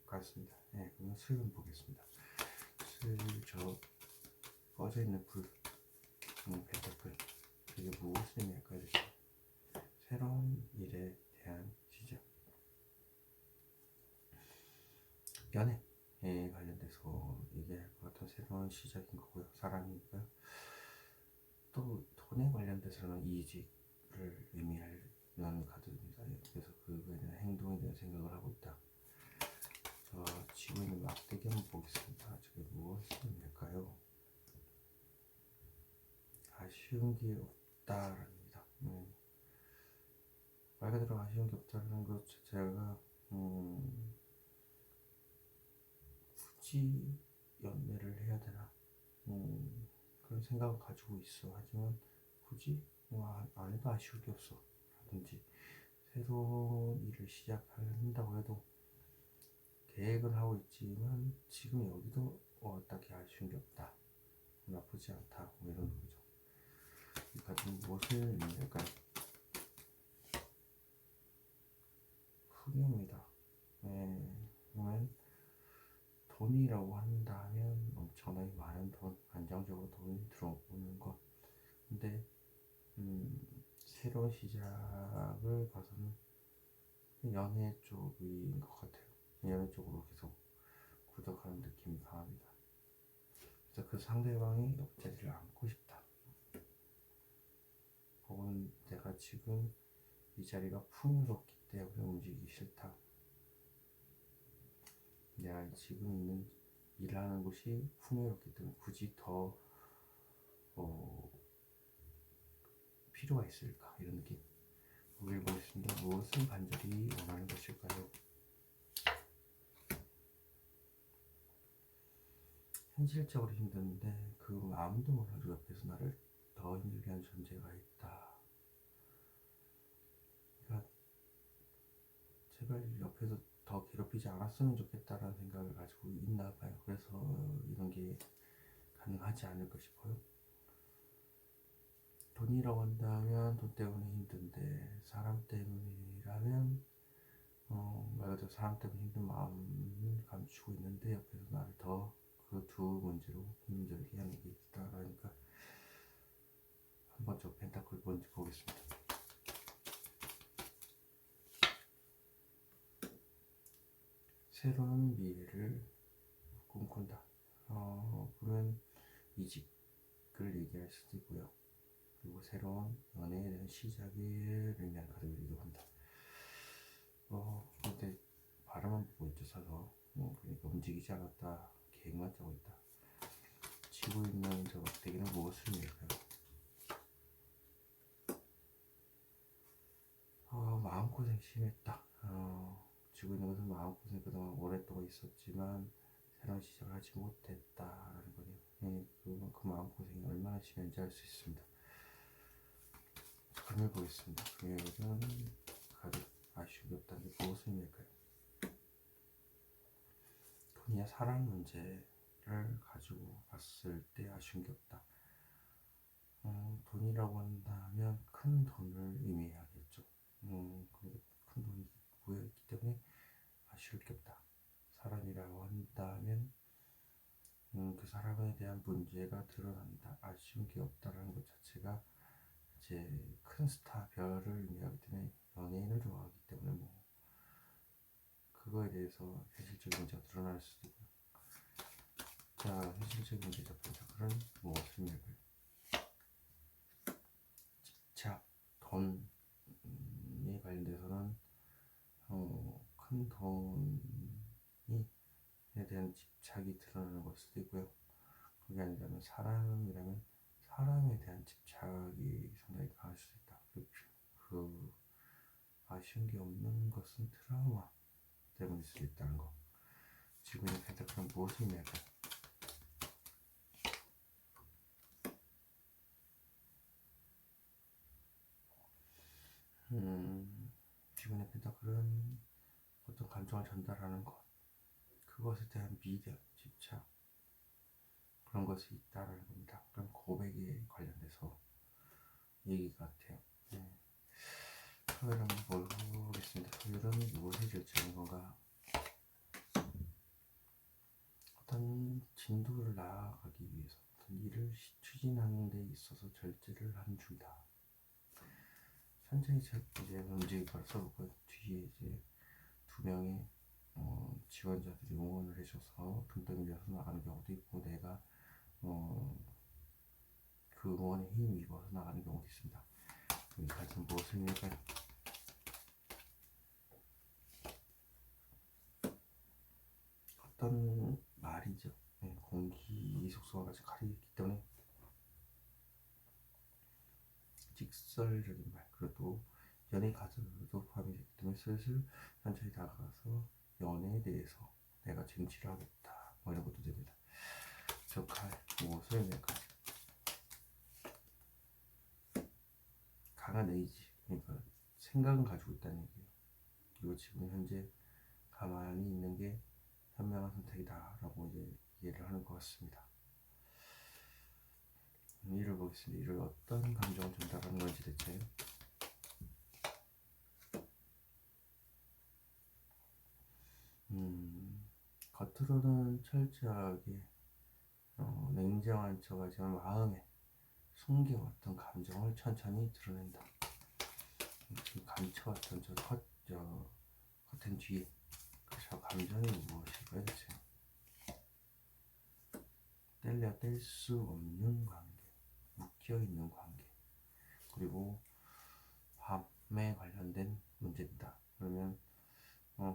같습니다. 그러면 슬금 보겠습니다. 슬저 꺼져 있는 불, 펜타클, 이게 무엇을 의미할까요? 새로운 일에 대한 시작, 연애에 관련돼서 얘기할 것 같은 새로운 시작인 거고요. 사람이니까요. 또 돈에 관련돼서는 이직을 의미하는 카드입니다. 그래서 그거에 대한 행동에 대한 생각을 하고 있다. 쥐고 있는 막대기 한번 보겠습니다. 저게 무엇을 의미할까요? 아쉬운 게 없다랍니다. 말 그대로 아쉬운 게 없다는 것 자체가 굳이 연애를 해야 되나, 그런 생각을 가지고 있어. 하지만 굳이 안 해도 아쉬울 게 없어 라든지, 새로운 일을 시작한다고 해도 계획은 하고 있지만 지금 여기도 딱히 아쉬운 게 없다, 나쁘지 않다, 뭐 이런 거죠. 이 카드는 무엇을 의미할까요? 풍요입니다. 그러면 돈이라고 한다면 엄청나게 많은 돈, 안정적으로 돈이 들어오는 것. 근데 새로운 시작을 봐서는 연애 쪽인 것 같아요. 연애 쪽으로 계속 구독하는 느낌이 강합니다. 그래서 그 상대방이 옆자리를 앉고 싶다, 혹은 내가 지금 이 자리가 풍요롭기 때문에 움직이기 싫다, 내가 지금 있는 일하는 곳이 풍요롭기 때문에 굳이 더 필요가 있을까, 이런 느낌. 보기를 보겠습니다. 무엇을 간절히 원하는 것일까요? 현실적으로 힘든데 그 마음도 몰라도 옆에서 나를 더 힘들게 하는 존재가 있다. 그러니까 제발 옆에서 더 괴롭히지 않았으면 좋겠다라는 생각을 가지고 있나 봐요. 그래서 이런 게 가능하지 않을까 싶어요. 돈이라고 한다면 돈 때문에 힘든데, 사람 때문이라면 말 그대로 사람 때문에 힘든 마음을 감추고 있는데 옆에서 나를 더 그 두 문제로 힘들게 하는 게 있다. 그러니까 한번 저 펜타클 먼저 보겠습니다. 새로운 미래를 꿈꾼다. 그러면 이직을 얘기할 수도 있고요. 그리고 새로운 연애에 대한 시작을 의미하는 카드이기도 합니다. 근데 바라만 보고 있죠, 서서. 그러니까 움직이지 않았다, 계획만 짜고 있다. 쥐고 있는 저 막대기는 무엇을 의미할까요? 마음고생 심했다. 쥐고 있는 것은 마음고생 그동안 오랫동안 있었지만 새로운 시작을 하지 못했다라는 거네요. 그 마음고생이 얼마나 심한지 알 수 있습니다. 금을 보겠습니다. 금요일은 가득 아쉬운 게 없다는데 무엇을 의미할까요? 그냥 사람 문제를 가지고 봤을 때 아쉬운 게 없다. 돈이라고 한다면 큰 돈을 의미해야겠죠. 근데 큰 돈이 모여있기 때문에 아쉬울 게 없다. 사람이라고 한다면 그 사람에 대한 문제가 드러난다. 아쉬운 게 없다라는 것 자체가 이제 큰 스타 별을 의미하기 때문에 연예인을 좋아하기 때문에 뭐 그거에 대해서 현실적인 문제가 드러날 수도 있고요. 자, 현실적인 문제 첫 번째 그런 무엇을까요? 집착, 돈에 관련돼서는 큰 돈에 대한 집착이 드러나는 걸 수도 있고요. 그게 아니라면 사람이라면 사람에 대한 집착이 상당히 강할 수도 있다. 그 아쉬운 게 없는 것은 트라우마 때문일 수도 있다는 거. 지구의 펜타클은 무엇을 의미할까요? 지구의 펜타클은 어떤 감정을 전달하는 것, 그것에 대한 미련, 집착, 그런 것이 있다라는 겁니다. 그럼 고백에 관련돼서 얘기 같아요. 네. 토요일 한번 보겠습니다. 토요일은 무엇을 결정하는 건가? 어떤 진도를 나아가기 위해서 어떤 일을 추진하는 데 있어서 절제를 하는 중이다. 천천히 이제 움직일 거라 써보고 뒤에 이제 2명의 지원자들이 응원을 해줘서 등등 밀려서 나가는 경우도 있고 내가 그 응원에 힘입어서 나가는 경우도 있습니다. 여기까지는 무엇을 의미할까요? 어떤 말이죠. 네, 공기 속성과 같이 가리기 때문에 직설적인 말, 그래도 연애 가설도 포함이 되기 때문에 슬슬 천천히 다가가서 연애에 대해서 내가 쟁취를 하겠다 뭐 이런 것도 됩니다. 적할 무엇을 의미할까요? 강한 의지, 그러니까 생각은 가지고 있다는 얘기예요. 그리고 지금 현재 가만히 있는 게 현명한 선택이다 라고 이제 이해를 하는 것 같습니다. 이를 보겠습니다. 이를 어떤 감정을 전달하는 건지 대체. 겉으로는 철저하게 냉정한 척하지만 마음에 숨겨왔던 감정을 천천히 드러낸다. 감춰왔던 커튼 뒤에 저 감정이 무엇일까요? 대체 뗄래야 뗄 수 없는 관계, 묶여있는 관계, 그리고 밤에 관련된 문제입니다. 그러면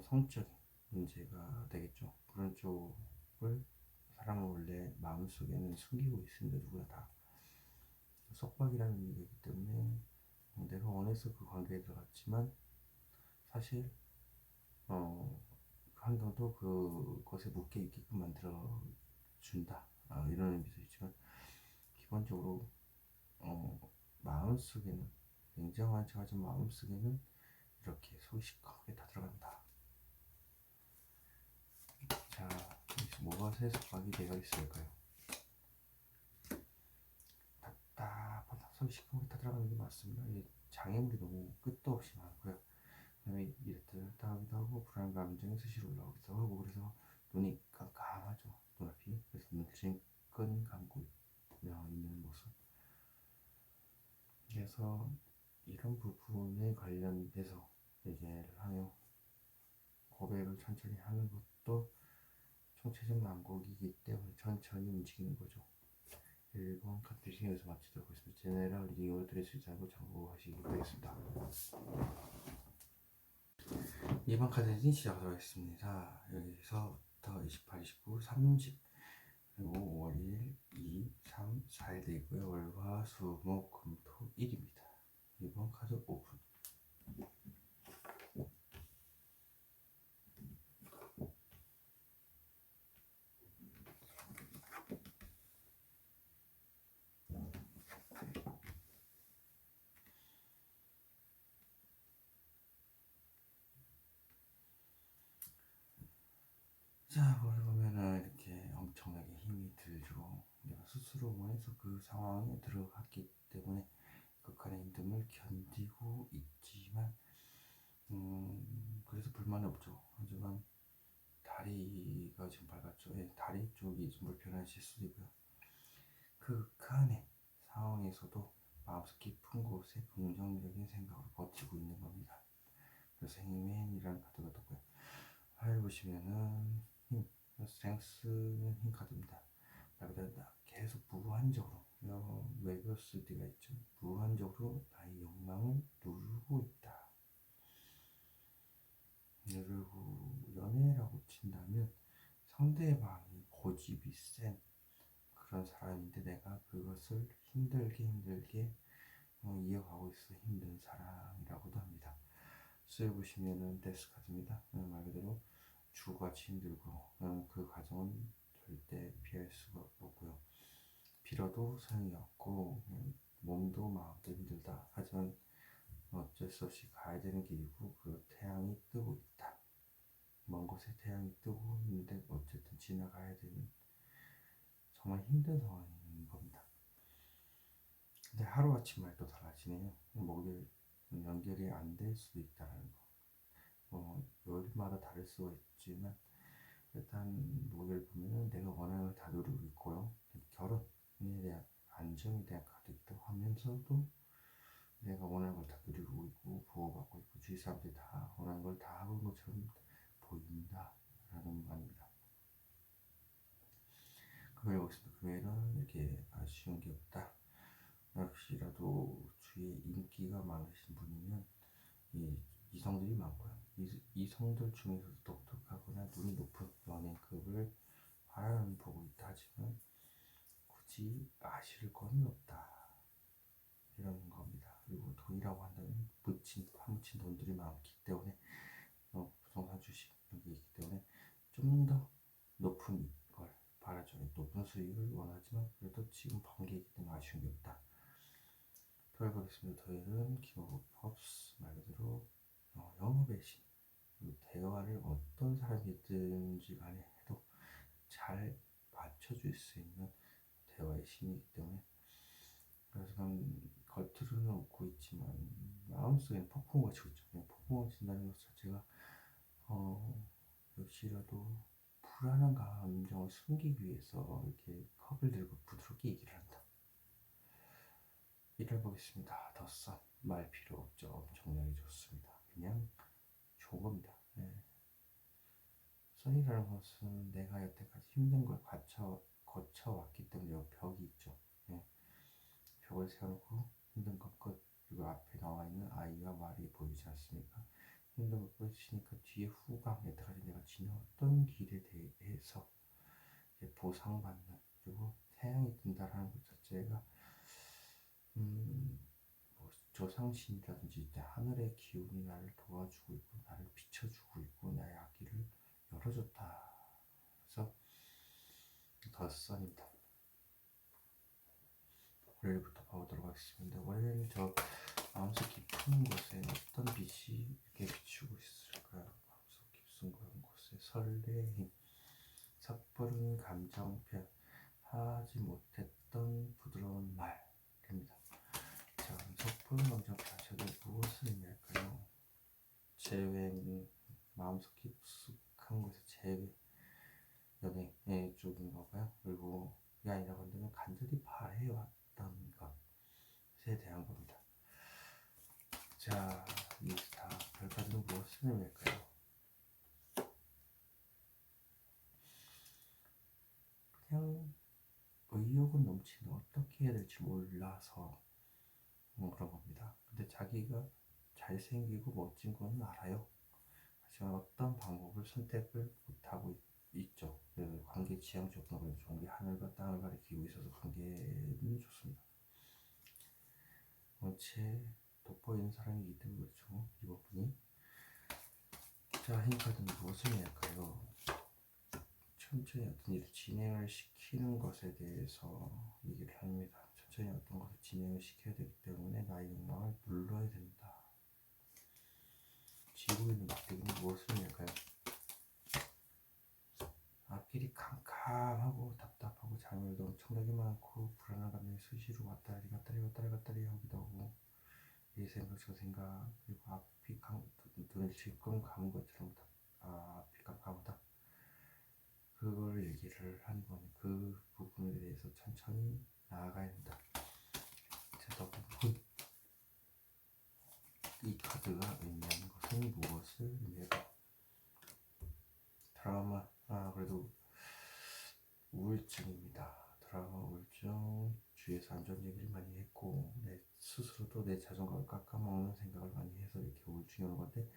성적인 문제가 되겠죠. 그런 쪽을 사람은 원래 마음속에는 숨기고 있습니다. 누구나 다. 속박이라는 의미가 있기 때문에 내가 원해서 그 관계에 들어갔지만 사실 그 환경도 그것에 묶여 있게끔 만들어 준다. 이런 의미도 있지만 기본적으로 마음속에는 냉정한 척하지만 마음속에는 이렇게 속이 시커멓게 다 들어간다. 자, 무엇에 속박이 되어 있을까요? 답답하다. 속이 시커멓게 다 들어가는 게 맞습니다. 장애물이 너무 끝도 없이 많고요. 그다음에 이랬다 저랬다 하기도 하고 불안 감정이 수시로 올라오기도 하고 그래서 눈이 깜깜하죠. 눈앞이. 그래서 눈을 찔끔 감고 있는 모습. 그래서 이런 부분에 관련돼서 얘기를 하며 고백을 천천히 하는 것도 총체적 난국이기 때문에 천천히 움직이는 거죠. 1번 카드 리딩에서 마치도록 하겠습니다. 제네럴 리딩으로 드릴 수 있지 않고 참고하시기 바라겠습니다. 2번 카드 리딩 시작하도록 하겠습니다. 여기서부터 28, 29, 30 그리고 5월 1일, 2, 3, 4일 되어 있고요. 월화, 수, 목, 금, 토, 일입니다. 2번 카드 오픈. 자, 오늘 보면 그러면은 이렇게 엄청나게 힘이 들죠. 내가 스스로 원해서 그 상황에 들어갔기 때문에 극한의 힘듦을 견디고 있지만 그래서 불만이 없죠. 하지만 다리가 지금 밝았죠. 예, 다리 쪽이 좀 불편하실 수도 있고요. 그 극한의 상황에서도 마음속 깊은 곳에 긍정적인 생각으로 버티고 있는 겁니다. 그래서 힘맨이라는 카드가 떴고요. 화요일 보시면은 힘, 스트렝스는 힘 카드입니다. 말 그대로 계속 무한적으로 외교스디가 있죠. 무한적으로 나의 욕망을 누르고 있다. 누르고 연애라고 친다면 상대방이 고집이 센 그런 사람인데 내가 그것을 힘들게 이어가고 있어 힘든 사랑이라고도 합니다. 수요 보시면은 데스 카드입니다. 말 그대로 주같이 힘들고 그 과정은 절대 피할 수가 없고요. 빌어도 소용이 없고 몸도 마음도 힘들다. 하지만 어쩔 수 없이 가야 되는 길이고 그 태양이 뜨고 있다. 먼 곳에 태양이 뜨고 있는데 어쨌든 지나가야 되는 정말 힘든 상황인 겁니다. 근데 하루아침 말도 달라지네요. 목요일 연결이 안 될 수도 있다는 거. 요일마다 다를 수가 있지만 일단 목요일 보면은 내가 원하는 걸 다 누리고 있고요. 결혼에 대한 안정에 대한 카드이기도 하면서도 내가 원하는 걸 다 누리고 있고 보호받고 있고 주위 사람들이 다 원하는 걸 다 하고 있는 것처럼 보인다라는 말입니다. 금요일 보겠습니다. 금요일은 이렇게 아쉬운 게 없다. 혹시라도 주위에 인기가 많으신 분이면 이성들이 많고요. 이성들 중에서도 독특하거나 눈이 높은 연예급을 바라보고 있다 하지만 굳이 아실 건 없다. 이런 겁니다. 그리고 돈이라고 한다면 파묻힌 돈들이 많기 때문에 부동산 주식 여기 있기 때문에 좀 더 높은 걸 바라죠. 높은 수익을 원하지만 그래도 지금 번개이기 때문에 아쉬운 게 없다. 토요일 보겠습니다. 토요일은 기본 펍스 말 그대로 영업의 신 대화를 어떤 사람이든지 간에 해도 잘 맞춰줄 수 있는 대화의 신이기 때문에 그래서 겉으로는 웃고 있지만 마음속에는 폭풍우가 치고 있죠. 폭풍우가 친다는 것 자체가 역시라도 불안한 감정을 숨기기 위해서 이렇게 컵을 들고 부드럽게 얘기를 한다. 이를 보겠습니다. 더선 말 필요 없죠. 엄청나게 좋습니다. 그냥 좋은 겁니다. 네. 선이라는 것은 내가 여태까지 힘든 걸 거쳐왔기 때문에 벽이 있죠. 네. 벽을 세워놓고 힘든 것 끝, 그리고 앞에 나와 있는 아이와 말이 보이지 않습니까? 힘든 것 끝이니까 뒤에 후광, 여태까지 내가 지나왔던 길에 대해서 이제 보상받는, 그리고 태양이 뜬다라는 것 자체가 뭐 조상신이라든지 이제 하늘의 기운이 나를 도와주고 있고 나를 비춰주고 있고 나의 앞길을 열어줬다. 그래서 더 선입니다. 월요일부터 봐보도록 하겠습니다. 월요일 저 마음속 깊은 곳에 어떤 빛이 이렇게 비추고 있을까요? 마음속 깊은 곳에 설레임, 섣부른 감정 표현, 하지 못했던 부드러운 말입니다. 자, 섣부른 감정 표현, 무엇을 의미할까요? 재회, 마음속 깊숙한 곳에 재회, 연애 쪽인가 봐요. 그리고 그게 아니라고 한다면 간절히 바래왔던 것에 대한 겁니다. 자, 이 스타 별관도 무엇을 의미할까요? 그냥 의욕은 넘치는 어떻게 해야 될지 몰라서 그런 겁니다. 근데 자기가 잘생기고 멋진 건 알아요. 하지만 어떤 방법을 선택을 못하고 있죠. 그 관계 지향 조건을 좋은 게 하늘과 땅을 가리키고 있어서 관계는 좋습니다. 원체 돋보이는 사람이기 때문에 그렇죠. 이번 분이. 자, 힘카드는 무엇을 의미할까요? 천천히 어떤 일을 진행을 시키는 것에 대해서 얘기를 합니다. 천천히 어떤 것을 진행을 시켜야 되기 때문에 나의 욕망을 눌러야 된다. 쥐고 있는 막대기는 무엇을 의미할까요? 앞길이 오늘도 엄청나게 많고 불안한 감정이 수시로 왔다리 하기도 하고 이 생각 저 생각 그리고 앞이 눈을 질끈 감은 것처럼 앞이 깜깜하다 그걸 얘기를 하는 거니 그 부분에 대해서 천천히 나아가야 된다. 자, 이 카드가 의미하는 것은 무엇을 의미할까? 트라우마, 그래도 우울증입니다. 트라우마, 우울증, 주위에서 안 좋은 얘기를 많이 했고, 내 스스로도 내 자존감을 깎아먹는 생각을 많이 해서 이렇게 우울증이 오는 건데,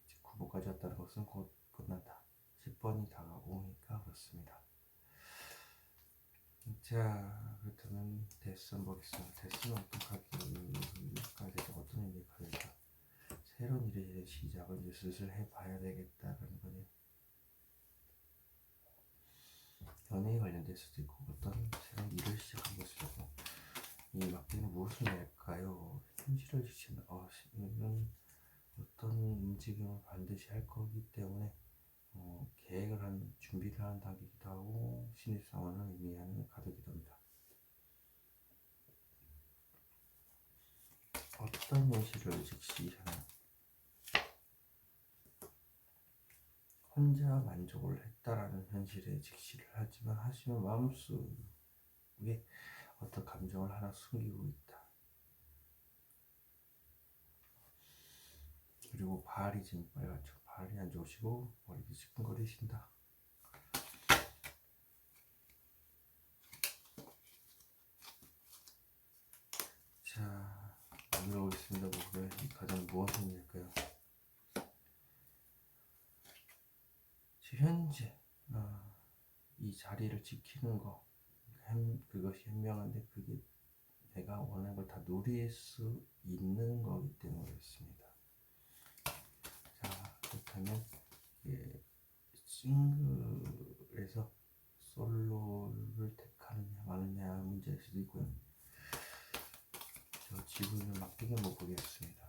이제 9번까지 왔다는 것은 곧 끝난다. 10번이 다가오니까 그렇습니다. 자, 그렇다면 데스 한번 보겠습니다. 데스는 어떤 카드가 되죠? 어떤 의미의 카드일까? 새로운 일의 시작을 이제 슬슬 해봐야 되겠다라는 거네요. 연애에 관련될 수도 있고 어떤 새로운 일을 시작한 것이고 이 막대기는 무엇을 낼까요? 현실을 지키는 이런 어떤 움직임을 반드시 할 거기 때문에 계획을 하는 준비를 하는 단계이기도 하고 신입사원을 의미하는 카드이기도 합니다. 어떤 현실을 직시하나 혼자 만족을 했다라는 현실에 직시를 하지만 하시면 마음속에 어떤 감정을 하나 숨기고 있다. 그리고 발이 지금 빨갛죠. 발이 안 좋으시고 머리도 지끈거리신다. 자, 물어보겠습니다. 이 가장 무엇을 의미할까요? 현재 이 자리를 지키는 거 그것이 현명한데 그게 내가 원하는 걸 다 누릴 수 있는 거기 때문에 그렇습니다. 자, 그렇다면 싱글에서 솔로를 택하느냐 마느냐 문제일 수도 있고요. 저 지구 있는 막대기 한번 보겠습니다.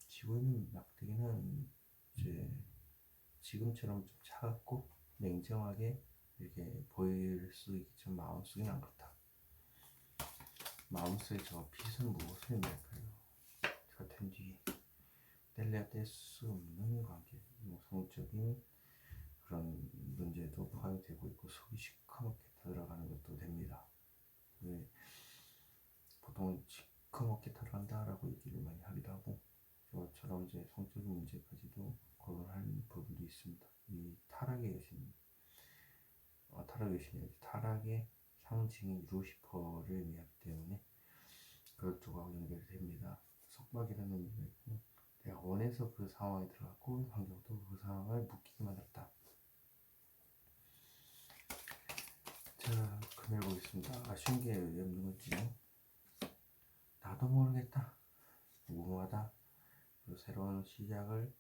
지구 있는 막대기는 이제 지금처럼 좀 차갑고 냉정하게 이렇게 보일 수 있겠지만 마음속에는 안 그렇다. 마음속에 저 빛은 무엇을 의미할까요? 제가 된 뒤에 뗄래야 뗄 수 없는 관계, 성적인 그런 문제도 포함이 되고 있고 속이 시커멓게 타들어가는 것도 됩니다. 왜 보통은 시커멓게 타들어간다라고 얘기를 많이 하기도 하고 저처럼 이제 성적인 문제까지도 거론하는 부분도 있습니다. 이 타락의 여신, 타락의 여신이 타락의 상징이 루시퍼를 의미하기 때문에 그쪽하고 연결이 됩니다. 속박이라는 의미가 있고 내가 원해서 그 상황에 들어갔고 환경도 그 상황을 묶이게 만들었다. 자, 금을 보겠습니다. 아쉬운 게 없는 거지. 나도 모르겠다. 무모하다. 새로운 시작을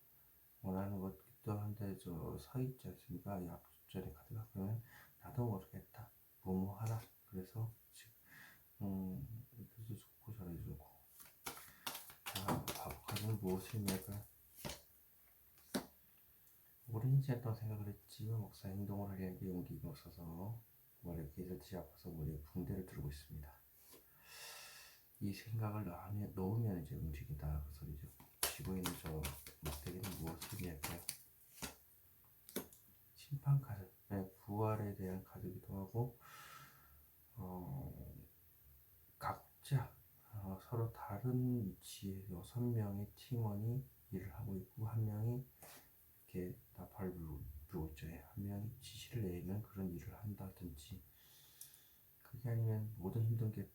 원하는 것도 한데 저 서있지 않습니까? 이 앞전에 카드가 그러면 나도 모르겠다. 무모하다. 그래서 지금 뜻도 좋고 잘해주고 자, 바보 카드는 무엇을 의미할까요? 오랜 시간 동안 생각을 했지만 막상 행동을 하려는 게 용기가 없어서 머리에 깨질듯이 아파서 머리에 붕대를 두르고 있습니다. 이 생각을 넣으면 이제 움직인다 그 소리죠. 쥐고 있는 저 막대기는 무엇을 의미할까요? 심판 카드, 부활에 대한 카드이기도 하고 각자 서로 다른 위치에 6명의 팀원이 일을 하고 있고 한 명이 이렇게 나팔을 불고 있죠. 한 명이 지시를 내리면 그런 일을 한다든지 그게 아니면 모든 힘든 게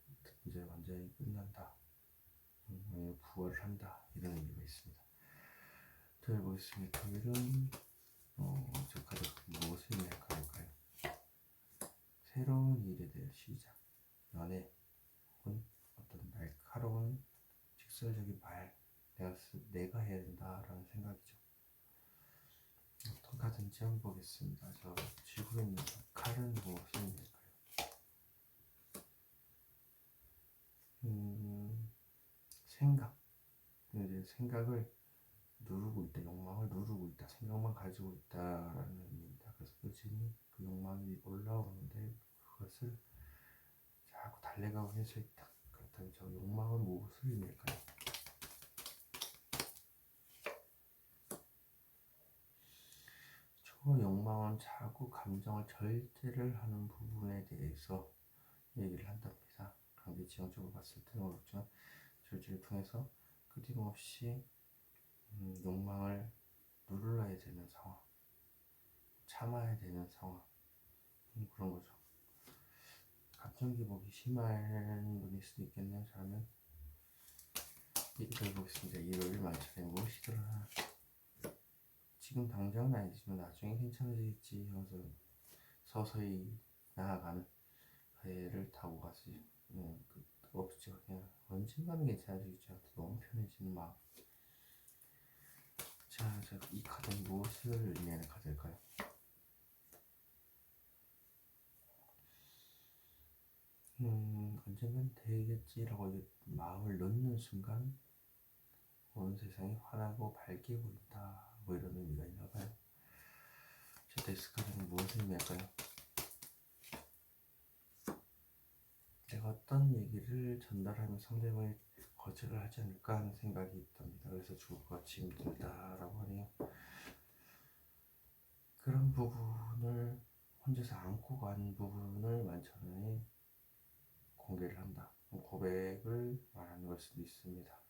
이제 완전히 끝난다. 부활을 한다. 이런 의미가 있습니다. 토요일 보겠습니다. 토요일은 저 카드 무엇을 의미할까요? 새로운 일에 대한 시작, 연애 혹은 어떤 날카로운 직설적인 말 내가 해야 된다라는 생각이죠. 어떤 카드인지 한번 보겠습니다. 저 지구에 있는 칼은 무엇을 의미할까요? 생각. 이제 생각을 누르고 있다, 욕망을 누르고 있다, 생각만 가지고 있다라는 의미입니다. 그래서 여전히 그 그 욕망이 올라오는데 그것을 자꾸 달래가고 해서 있다. 그렇다면 저 욕망은 무엇을 의미할까요? 저 욕망은 자꾸 감정을 절제를 하는 부분에 대해서 얘기를 한답니다. 그런데 지형적으로 봤을 때는 어렵지만 절제를 통해서 끊임없이 욕망을 눌러야 되는 상황, 참아야 되는 상황, 그런 거죠. 감정 기복이 심한 분일 수도 있겠네요. 저라면 얘기를 해보겠습니다. 일요일 만찬에 무엇이더라. 지금 당장은 아니지만 나중에 괜찮아지겠지 하면서 서서히 나아가는 배를 타고 가지. 없죠. 그냥 언젠가는 괜찮아지겠죠. 너무 편해지는 마음. 자, 이 카드는 무엇을 의미하는 카드일까요? 언젠간 되겠지라고 마음을 넣는 순간 온 세상이 환하고 밝게 보인다. 뭐 이런 의미가 있나봐요. 저 데스카드는 무엇을 의미할까요? 내가 어떤 얘기를 전달하면 상대방이 거절을 하지 않을까 하는 생각이 있답니다. 그래서 죽을 것 같이 힘들다라고 하네요. 그런 부분을 혼자서 안고 간 부분을 만천하에 공개를 한다. 고백을 말하는 걸 수도 있습니다.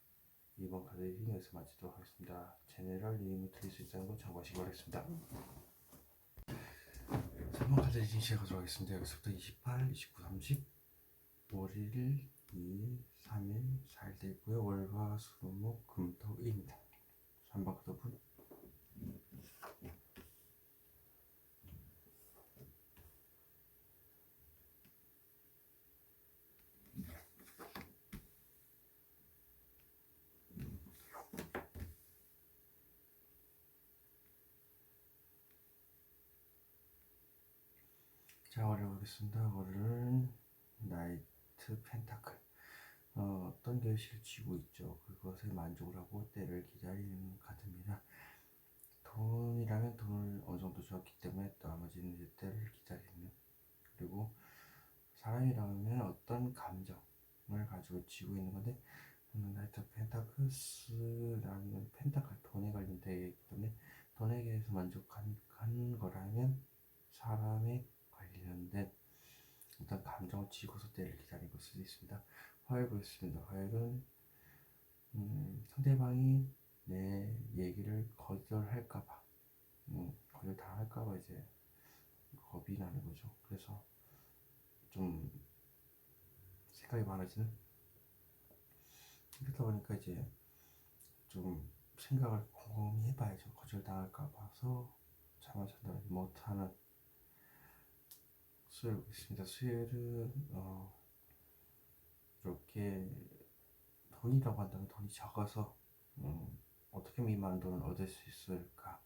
이번 카드 리딩 여기서 마치도록 하겠습니다. 제네럴 리딩을 드릴 수 있다는 거 참고하시기 바라겠습니다. 3번 카드 리딩 시작하도록 하겠습니다. 여기서부터 28, 29, 30 월일, 2일, 3일, 4일 되고요. 월화, 수, 목, 금, 토, 일입니다. 3번 카드 분. 자, 월요일 보겠습니다. 월요일은 나이트 펜타클. 어떤 결실을 쥐고 있죠. 그것에 만족을 하고 때를 기다리는 카드입니다. 돈이라면 돈을 어느 정도 주었기 때문에 나머지는 이제 때를 기다리는. 그리고 사람이라면 어떤 감정을 가지고 쥐고 있는 건데, 나이트 펜타클스라는 건 펜타클, 돈에 관련되어 있기 때문에 돈에 대해서 만족한 거라면 사람에 관련된 어떤 감정을 쥐고서 때를 기다리는 것일 수도 있습니다. 화요일 보겠습니다. 화요일은 상대방이 내 얘기를 거절할까봐, 거절 당할까봐 이제 겁이 나는 거죠. 그래서 좀 생각이 많아지는. 그러다 보니까 이제 좀 생각을 곰곰이 해봐야죠. 거절 당할까 봐서 잠을 전달하지 못하는. 수요일 보겠습니다. 수요일은 이렇게 돈이라고 한다면 돈이 적어서 어떻게 하면 이만한 돈을 얻을 수 있을까?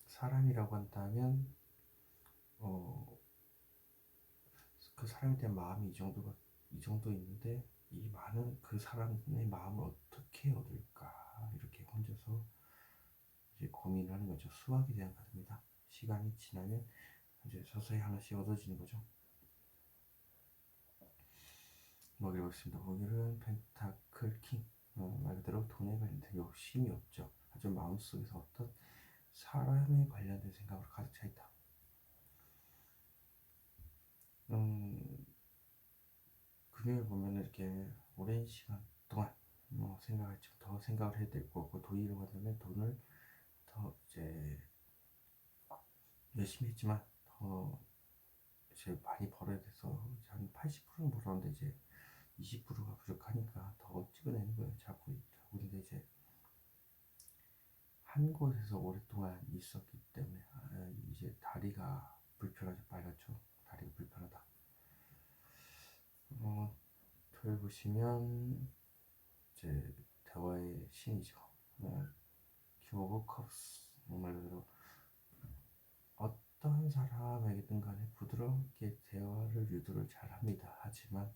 사람이라고 한다면 그 사람에 대한 마음이 이 정도 있는데 이 많은 그 사람의 마음을 어떻게 얻을까? 이렇게 혼자서 이제 고민을 하는 거죠. 수학에 대한 카드입니다. 시간이 지나면 이제 서서히 하나씩 얻어지는 거죠. 목요일 보겠습니다. 목요일은 펜타클 킹. 말 그대로 돈에 관련된 욕심이 없죠. 하지만 마음속에서 어떤 사람에 관련된 생각으로 가득 차 있다. 금요일 보면 이렇게 오랜 시간 동안 생각했죠. 더 생각을 해야 될 거고, 돈이라고 한다면 돈을 더 이제 열심히 했지만 더 이제 많이 벌어야 돼서 한 80%는 벌었는데 이제 20%가 부족하니까 더 찍어내는 거예요. 자꾸. 근데 이제 한 곳에서 오랫동안 있었기 때문에 이제 다리가 불편하죠. 빨갛죠. 다리가 불편하다. 토요일 보시면 이제 대화의 신이죠. 킹 오브 컵스. 말 그대로 어떤 사람에게든 간에 부드럽게 대화를 유도를 잘 합니다. 하지만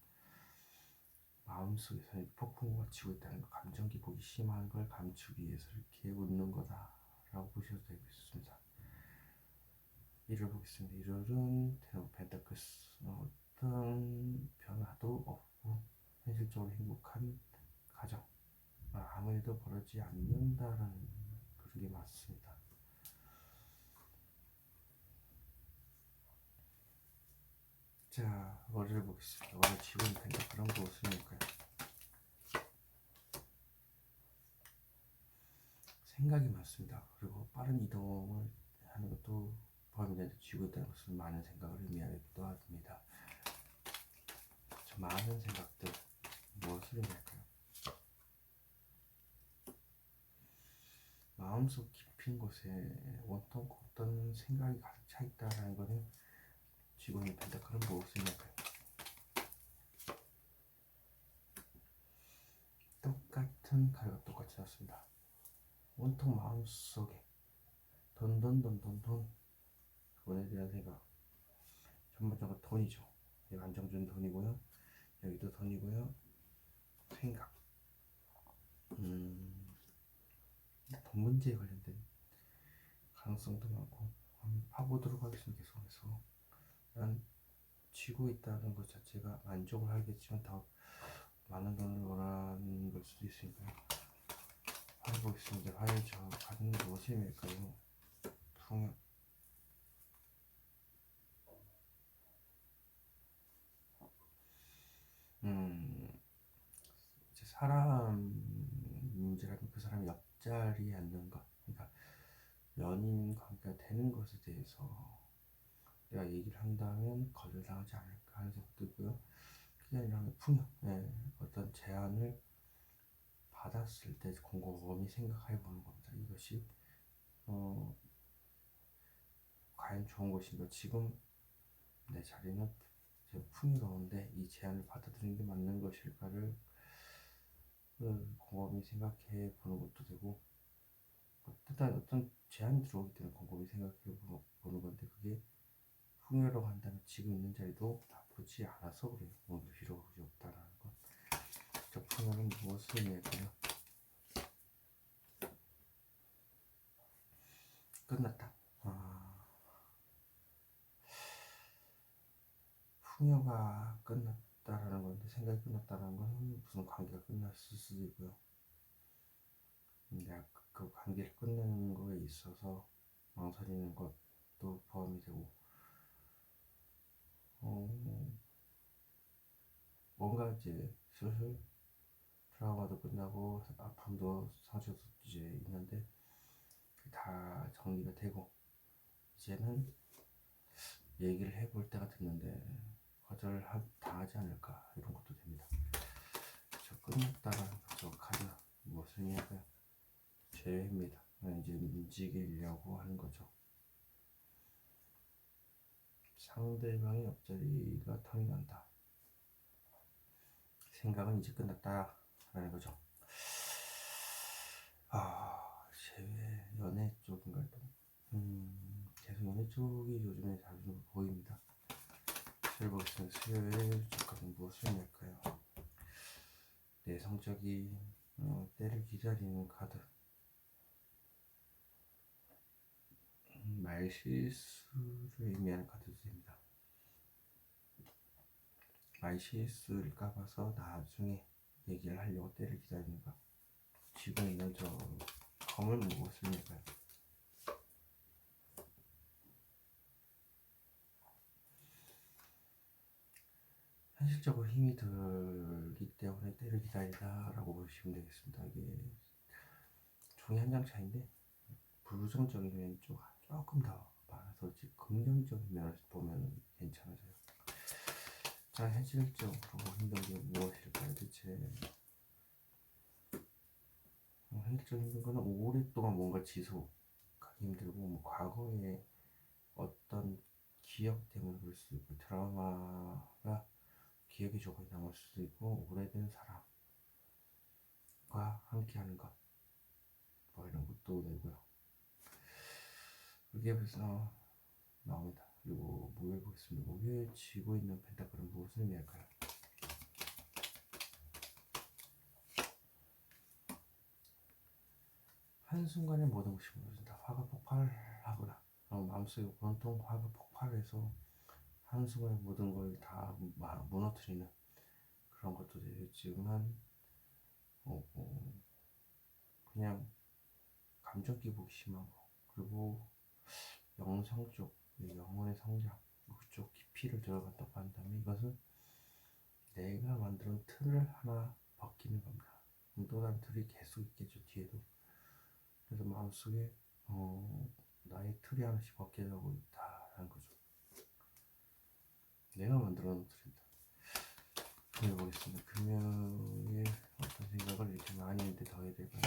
마음속에서 폭풍우가 치고 있다는 거, 감정 기복이 심한 걸 감추기 위해서 이렇게 웃는 거다라고 보셔도 되겠습니다. 1을 보겠습니다. 1월은 테너 펜타클스, 어떤 변화도 없고 현실적으로 행복한 가정, 아무 일도 벌어지지 않는다라는 그런 게 맞습니다. 자, 월요일 보겠습니다. 월요일 지분 펜타클은 무엇일까요? 생각이 많습니다. 그리고 빠른 이동을 하는 것도 범위를 쥐고 있다는 것은 많은 생각을 의미하기도 합니다. 저 많은 생각들 무엇을 의미할까요? 마음속 깊은 곳에 온통 어떤 생각이 가득 차 있다라는 것은 쥐고 있는 펜타클은 무엇을 의미할까요? 똑같은 칼과 똑같이 났습니다. 온통 마음속에 돈 돈에 대한 생각, 전반적으로 돈이죠. 안정적인 돈이고요, 여기도 돈이고요, 생각, 돈 문제에 관련된 가능성도 많고 한번 파보도록 하겠습니다. 계속해서 난 쥐고 있다는 것 자체가 만족을 하겠지만 더 많은 돈을 원하는 걸 수도 있으니까요. 화해 보겠습니다. 화해 저 가는 무엇이 의미일까요? 풍요. 이제 사람 문제라면 그 사람이 옆자리에 앉는 것, 그러니까 연인 관계가 되는 것에 대해서 내가 얘기를 한다면 거절당하지 않을까 하는 생각도 있고요. 그게 아니라 풍요, 어떤 제안을 받았을 때 곰곰이 생각해 보는 겁니다. 이것이 과연 좋은 것인가? 지금 내 자리는 풍요로운데 이 제안을 받아들이는 게 맞는 것일까를 곰곰이 생각해 보는 것도 되고, 일단 어떤 제안이 들어오기 때문에 곰곰이 생각해 보는 건데, 그게 풍요라고 한다면 지금 있는 자리도 나쁘지 않아서 그래요. 오늘 필요가 없다라는 것. 저 풍요는 무엇을 의미할까요? 끝났다. 풍요가 끝났다라는 건데, 생각이 끝났다라는 건 무슨 관계가 끝났을 수도 있고요. 내가 그 관계를 끝내는 거에 있어서 망설이는 것도 포함이 되고, 뭔가 이제 슬슬 트라우마도 끝나고 아픔도 상처도 이제 있는데 다 정리가 되고 이제는 얘기를 해볼 때가 됐는데 거절당하지 않을까 이런 것도 됩니다. 저 끝났다라는 저 카드 무엇을 의미할까요? 죄입니다. 이제 움직이려고 하는 거죠. 상대방의 옆자리가 턴이 난다. 생각은 이제 끝났다라는 거죠. 제외 연애 쪽인가요? 계속 연애 쪽이 요즘에 자주 보입니다. 수요일 보겠습니다. 수요일 조건은 무엇을 의미할까요? 내성적인 때를 기다리는 카드. 말실수를 의미하는 카드도 됩니다. 말실수를 까봐서 나중에 얘기를 하려고 때를 기다리는 것. 쥐고 있는 저 검을 무엇을 의미할까요? 현실적으로 힘이 들기 때문에 때를 기다리다라고 보시면 되겠습니다. 이게 종이 한 장 차인데 부정적인 면이 조금 더 많아서 긍정적인 면에서 보면 괜찮아져요. 자, 현실적으로 힘든 게 무엇일까요? 대체 현실적으로 힘든 거는 오랫동안 뭔가 지속하기 힘들고, 뭐 과거에 어떤 기억 때문에 그럴 수도 있고, 드라마가 기억이 조금 남을 수도 있고, 오래된 사람과 함께하는 것, 뭐 이런 것도 되고요. 그게 벌써 나옵니다. 그리고 목요일 보겠습니다. 목요일 쥐고 있는 펜타클은 무엇을 의미할까요? 한순간에 모든 것이 무너진다. 화가 폭발하거나 마음속에 온통 화가 폭발해서 한순간에 모든 걸 다 무너뜨리는 그런 것도 되겠지만 그냥 감정 기복이 심한 거, 그리고 영성 쪽, 영혼의 성장 그쪽 깊이를 들어갔다고 한다면 이것은 내가 만든 틀을 하나 벗기는 겁니다. 또 다른 틀이 계속 있겠죠, 뒤에도. 그래서 마음속에 나의 틀이 하나씩 벗겨가고 있다라는 거죠. 내가 만들어 놓은 틀입니다. 해보겠습니다. 금요일 어떤 생각을 이렇게 많이 했는데 더 해야 될까요?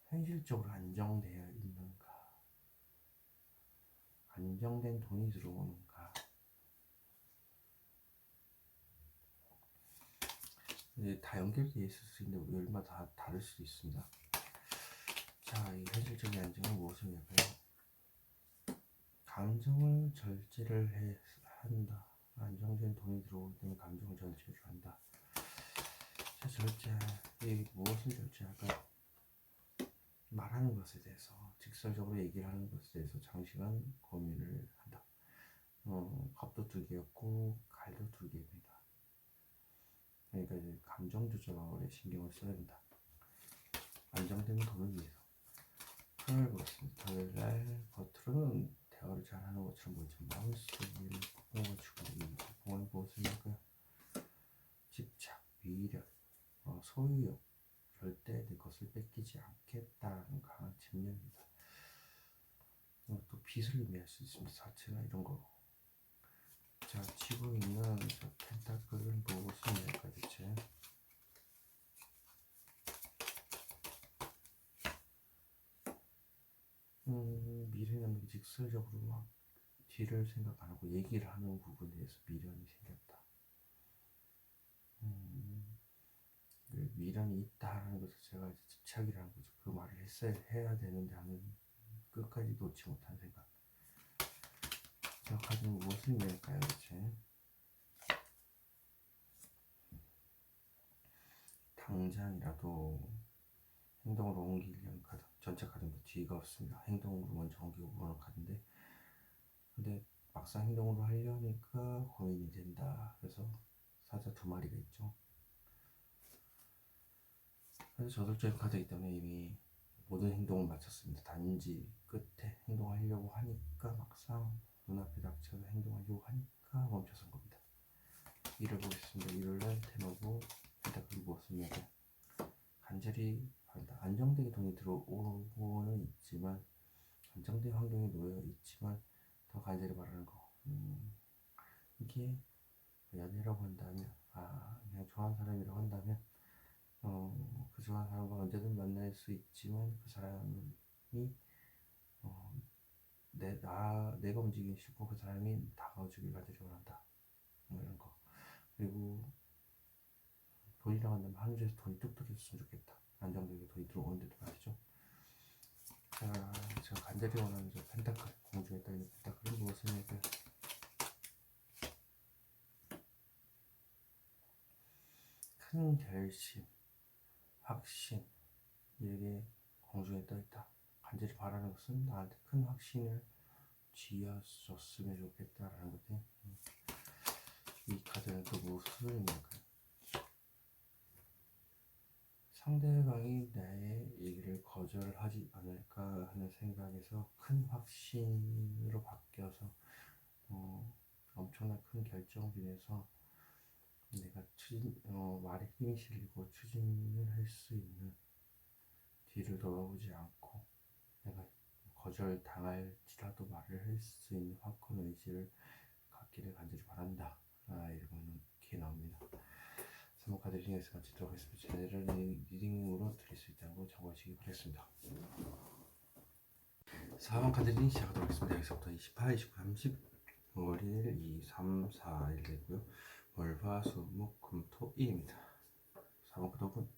현실적으로 안정되어 있는가? 안정된 돈이 들어오는가? 다 연결되어 있을 수 있는데 열마다 다 다를 수 있습니다. 자, 이 현실적인 안정은 무엇을 얘기할까요? 감정을 절제를 한다. 안정된 돈이 들어오기 때문에 감정을 절제를 한다. 자, 무엇을 절제할까요? 말하는 것에 대해서, 직설적으로 얘기를 하는 것에 대해서 장시간 고민을 한다. 겁도 두 개였고 칼도 두 개입니다. 그러니까 이제 감정 조절에 신경을 써야 된다. 안정된 돈을 위해서. 토요일 보겠습니다. 토요일날 겉으로는 대화를 잘하는 것처럼 보이지만 마음속에 폭풍을 주고 있는 폭풍은 무엇입니까? 집착, 미련, 소유욕, 절대 내 것을 뺏기지 않겠다는 강한 집념입니다. 또 빚을 의미할 수 있습니다. 사채나 이런 거. 자, 치고 있는 저 펜타클은 무엇을 의미할까 대체? 미련은 직설적으로 막 뒤를 생각 안 하고 얘기를 하는 부분에 대해서 미련이 생겼다. 미련이 있다라는 것을 제가 이제 집착이라는 거죠. 그 말을 해야 되는데 하는 끝까지 놓지 못한 생각. 저 카드는 무엇을 의미할까요, 대체? 당장이라도 행동으로 옮기려는 카드. 전체 카드입니다. 뒤가 없습니다. 행동으로 먼저 옮기고 오는 카드인데, 근데 막상 행동으로 하려니까 고민이 된다. 그래서 사자 두 마리가 있죠. 그래서 저돌적인 카드이기 때문에 이미 모든 행동을 마쳤습니다. 단지 끝에 행동하려고 하니까 막상 눈앞에 닥쳐서 행동하려고 하니까 멈춰선 겁니다. 일을 보겠습니다. 일요일날 테너고 펜타클이 무엇입니까? 간절히 바란다. 안정되게 돈이 들어오고는 있지만, 안정된 환경에 놓여 있지만 더 간절히 바라는 거. 이게 연애라고 한다면, 그냥 좋아하는 사람이라고 한다면, 그 좋아하는 사람과 언제든 만날 수 있지만 그 사람이 내가 움직이기 싫고 그 사람이 다가와주길 간절히 원한다. 이런 거. 그리고 돈이라고 한다면 하늘에서 돈이 뚝뚝 있었으면 좋겠다. 안정되게 돈이 들어오는데도 말이죠. 제가 간절히 원하는 저 펜타클, 공중에 떠있는 펜타클은 무엇입니까? 큰 결심, 확신, 이게 공중에 떠있다. 간절히 바라는 것은 나한테 큰 확신을 쥐어줬으면 좋겠다라는 거지. 이 카드는 또 무슨 의미일까요? 상대방이 나의 얘기를 거절하지 않을까 하는 생각에서 큰 확신으로 바뀌어서 엄청난 큰 결정을 인해서 내가 말에 힘이 실리고 추진을 할 수 있는, 뒤를 돌아보지 않고 내가 거절 당할지라도 말을 할 수 있는 확고한 의지를 갖기를 간절히 바란다. 이렇게 나옵니다. 3번 카드 리딩에서 같이 들어가겠습니다. 제네럴 리딩으로 드릴 수 있다는 거 참고하시기 바라겠습니다. 4번 카드 리딩 시작하도록 하겠습니다. 여기서부터 28, 29, 30 월일 2, 3, 4일 되고요. 월, 화, 수, 목, 금, 토, 일입니다. 4번 카드 오픈.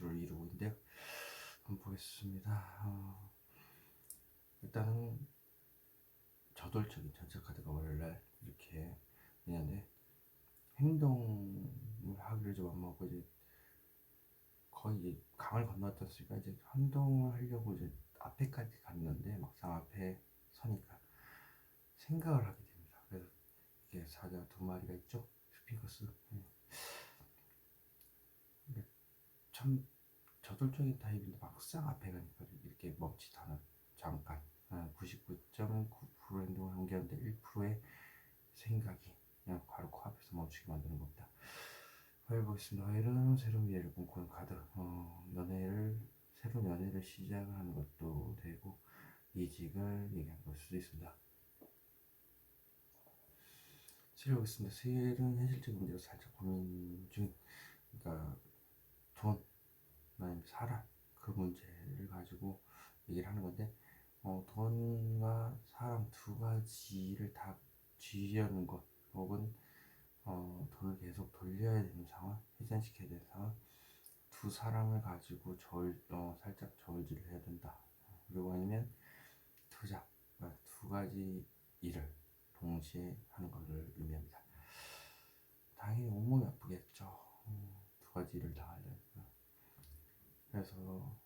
주를 이루고 있는데요. 한번 보겠습니다. 일단은 저돌적인 전체 카드가 월요일날 이렇게 있는데, 행동을 하기를 좀 안 먹고 이제 거의 이제 강을 건너왔으니까 이제 행동을 하려고 이제 앞에까지 갔는데 막상 앞에 서니까 생각을 하게 됩니다. 그래서 이게 사자 두 마리가 있죠. 스핑크스. 참 저돌적인 타입인데 막상 앞에 가니까 이렇게 멈칫하는, 잠깐 99.9% 행동을 한게는데 1%의 생각이 그냥 바로 코앞에서 멈추게 만드는 겁니다. 화요일 보겠습니다. 화요일은 새로운 미래를 꿈꾸는 카드. 새로운 연애를 시작하는 것도 되고 이직을 얘기하는 걸 수도 있습니다. 수요일 보겠습니다. 수요일은 현실적인 문제로 살짝 고민 중, 그러니까 돈, 아니면 사람, 그 문제를 가지고 얘기를 하는 건데, 돈과 사람 두 가지를 다 쥐려는 것, 혹은 돈을 계속 돌려야 되는 상황, 회전시켜야 되는 상황, 두 사람을 가지고 살짝 저울질을 해야 된다. 그리고 아니면 투자, 두 가지 일을 동시에 하는 것을 의미합니다. 당연히 온몸이 아프겠죠. 두 가지 일을 다 하려니까. 그래서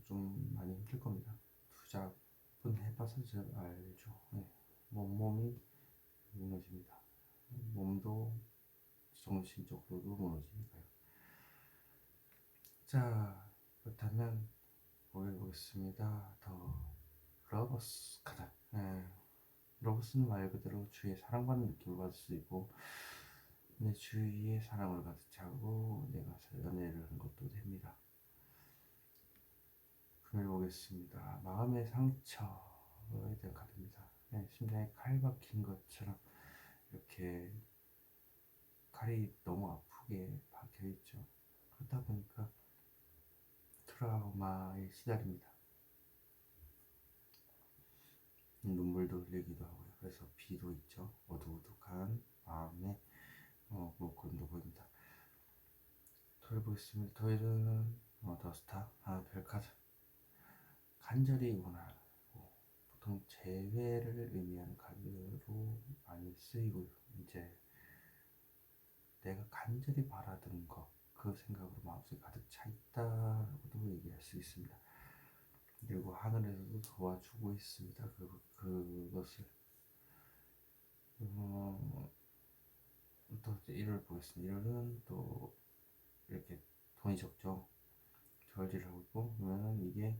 좀 많이 힘들 겁니다. 투자분 해봐서 잘 알죠. 네. 몸이 무너집니다. 몸도 정신적으로도 무너지니까요. 자, 그렇다면 보겠습니다. 더 러버스 카드. 러버스는 말 그대로 주위에 사랑받는 느낌을 받을 수 있고, 내 주위에 사랑을 가득 차고 내가 연애를 한 것도 됩니다. 금요일 보겠습니다. 마음의 상처에 대한 카드입니다. 심장에 칼 박힌 것처럼 이렇게 칼이 너무 아프게 박혀있죠. 그러다 보니까 트라우마에 시달립니다. 눈물도 흘리기도 하고요. 그래서 비도 있죠. 어두우둑한 마음에 그림도 보입니다. 토요일 보겠습니다. 토요일은 더스타, 별카드. 간절히 원하고, 보통 재회를 의미하는 카드로 많이 쓰이고요. 이제 내가 간절히 바라던 것, 그 생각으로 마음속에 가득 차 있다라고도 얘기할 수 있습니다. 그리고 하늘에서도 도와주고 있습니다. 그것을 또 일요일 보겠습니다. 일요일은 또 이렇게 돈이 적죠. 저울질을 하고 있고, 그러면은 이게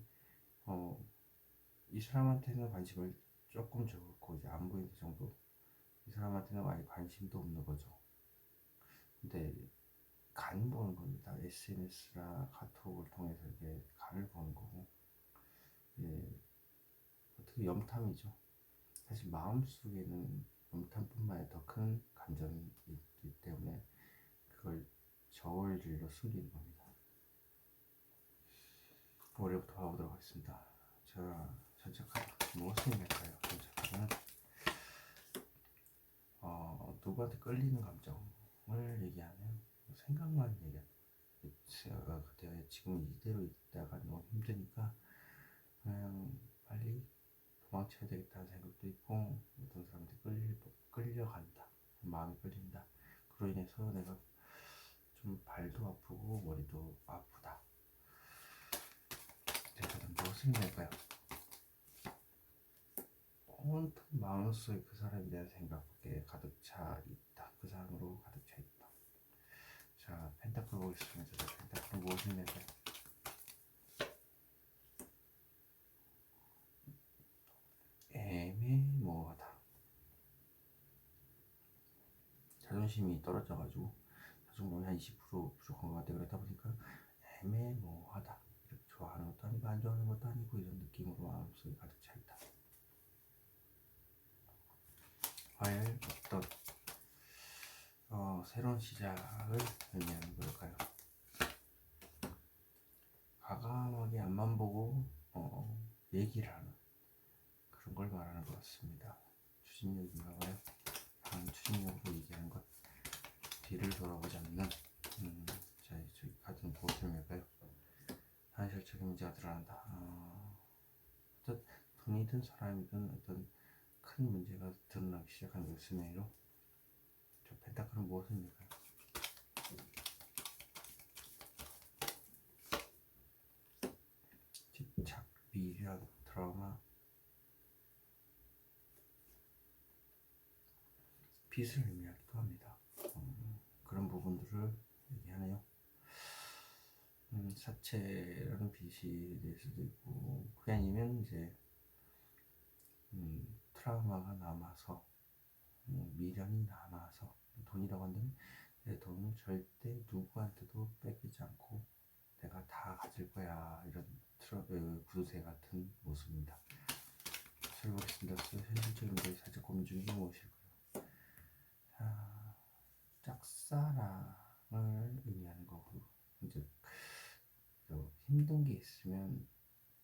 이 사람한테는 관심을 조금 적고 이제 안 보이는 정도. 이 사람한테는 아예 관심도 없는 거죠. 근데 간 보는 겁니다. SNS나 카톡을 통해서 이게 간을 보는 거고, 예, 어떻게 염탐이죠. 사실 마음속에는 염탐뿐만 아니라 더 큰 감정이 있기 때문에 그걸 저울질로 숨기는 겁니다. 월요일부터 가보도록 하겠습니다. 자, 전체 카드 무엇을 의미할까요? 전체 카드는 누구한테 끌리는 감정을 얘기하는, 생각만 얘기하는, 그때 지금 이대로 있다가 너무 힘드니까 그냥 빨리 도망쳐야 되겠다는 생각도 있고, 어떤 사람한테 끌려간다, 마음이 끌린다. 그로 인해서 내가 좀 발도 아프고 머리도 아프다. 대사는 무엇을 의미할까요? 온통 마음속에 그 사람에 대한 생각에 가득 차 있다. 그 사람으로 가득 차 있다. 자, 펜타클 보겠습니다. 자, 펜타클 무엇을 의미할까요? 애매모호하다. 자존심이 떨어져가지고 자존감이 한 20% 부족한 것 같아요. 그러다 보니까 애매모호하다. 이렇게 좋아하는 것도 아니고 안 좋아하는 것도 아니고 이런 느낌으로 마음속에 가득 차 있다. 화요일 어떤 새로운 시작을 의미하는 걸까요? 과감하게 앞만 보고 얘기를 하는 그런 걸 말하는 것 같습니다. 추진력인가 봐요. 강한 추진력으로 얘기하는 것, 뒤를 돌아보지 않는. 자, 저희 카드는 무엇을 의미할까요? 현실적인 문제가 드러난다. 어떤 돈이든 사람이든 어떤 큰 문제가 드러나기 시작하는 것이네요. 저 펜타클은 무엇입니까? 집착, 미련, 트라우마, 빚을 의미하기도 합니다. 그런 부분들을 얘기하네요. 사채라는 빚이 될 수도 있고, 그게 아니면 이제 트라우마가 남아서, 미련이 남아서, 돈이라고 한다면 내 돈은 절대 누구한테도 뺏기지 않고 내가 다 가질 거야, 이런 구두쇠 같은 모습입니다. 설보겠습니다. 현실적인 게 살짝 고민 중인 게 무엇일까요? 짝사랑을 의미하는 거고, 이제 힘든 게 있으면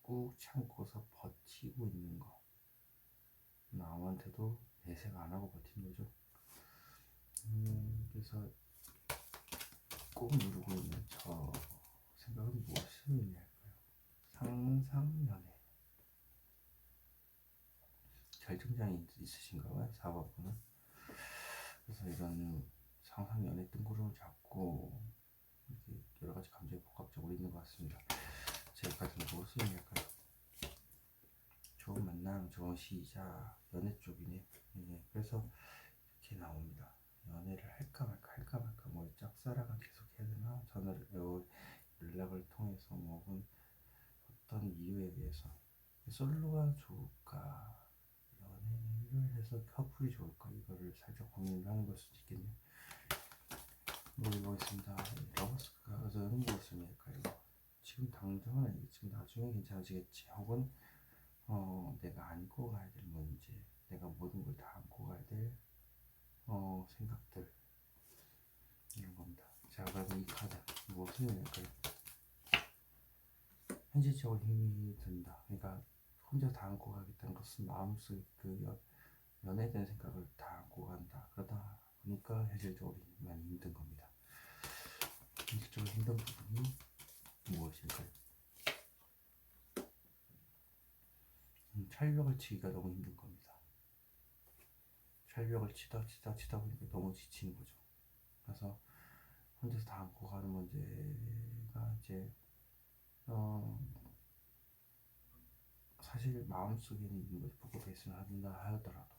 꾹 참고서 버티고 있는 거, 남한테도 내색 안 하고 버티는 거죠. 그래서 꼭 누르고 있는 저 생각은 무엇을 의미할까요? 상상연애. 결정장애 있으신가요? 4번분은. 그래서 이런 상상연애 뜬구름을 잡고 이렇게 여러 가지 감정이 복합적으로 있는 것 같습니다. 제까지는 무엇을 의미할까요? 좋은 만남, 좋은 시작, 연애 쪽이네. 예, 그래서 이렇게 나옵니다. 연애를 할까 말까, 뭐 짝사랑을 계속 해야 되나, 연락을 통해서 뭐 혹은 어떤 이유에 의해서 솔로가 좋을까, 연애를 해서 커플이 좋을까, 이거를 살짝 고민을 하는 걸 수도 있겠네요. 보겠습니다. 러버스가 저는 무엇을 의미할까요? 지금 당장은 아니겠지만 나중에 괜찮아지겠지, 혹은 내가 안고 가야 될 문제, 내가 모든 걸 다 안고 가야 될 생각들, 이런 겁니다. 자, 그럼 이 카드 무엇을 의미할까요? 현실적으로 힘이 든다. 그러니까 혼자 다 안고 가겠다는 것은 마음속에 연애에 대한 생각을 다 안고 간다. 그러다 보니까 현실적으로 많이 힘든 겁니다. 현실적으로 힘든 부분이 무엇일까요? 철벽을 치기가 너무 힘든 겁니다. 철벽을 치다 보니까 너무 지치는 거죠. 그래서 혼자서 다 안고 가는 문제가 이제 사실 마음속에는 있는 거지, 포커페이스를 한다 하더라도.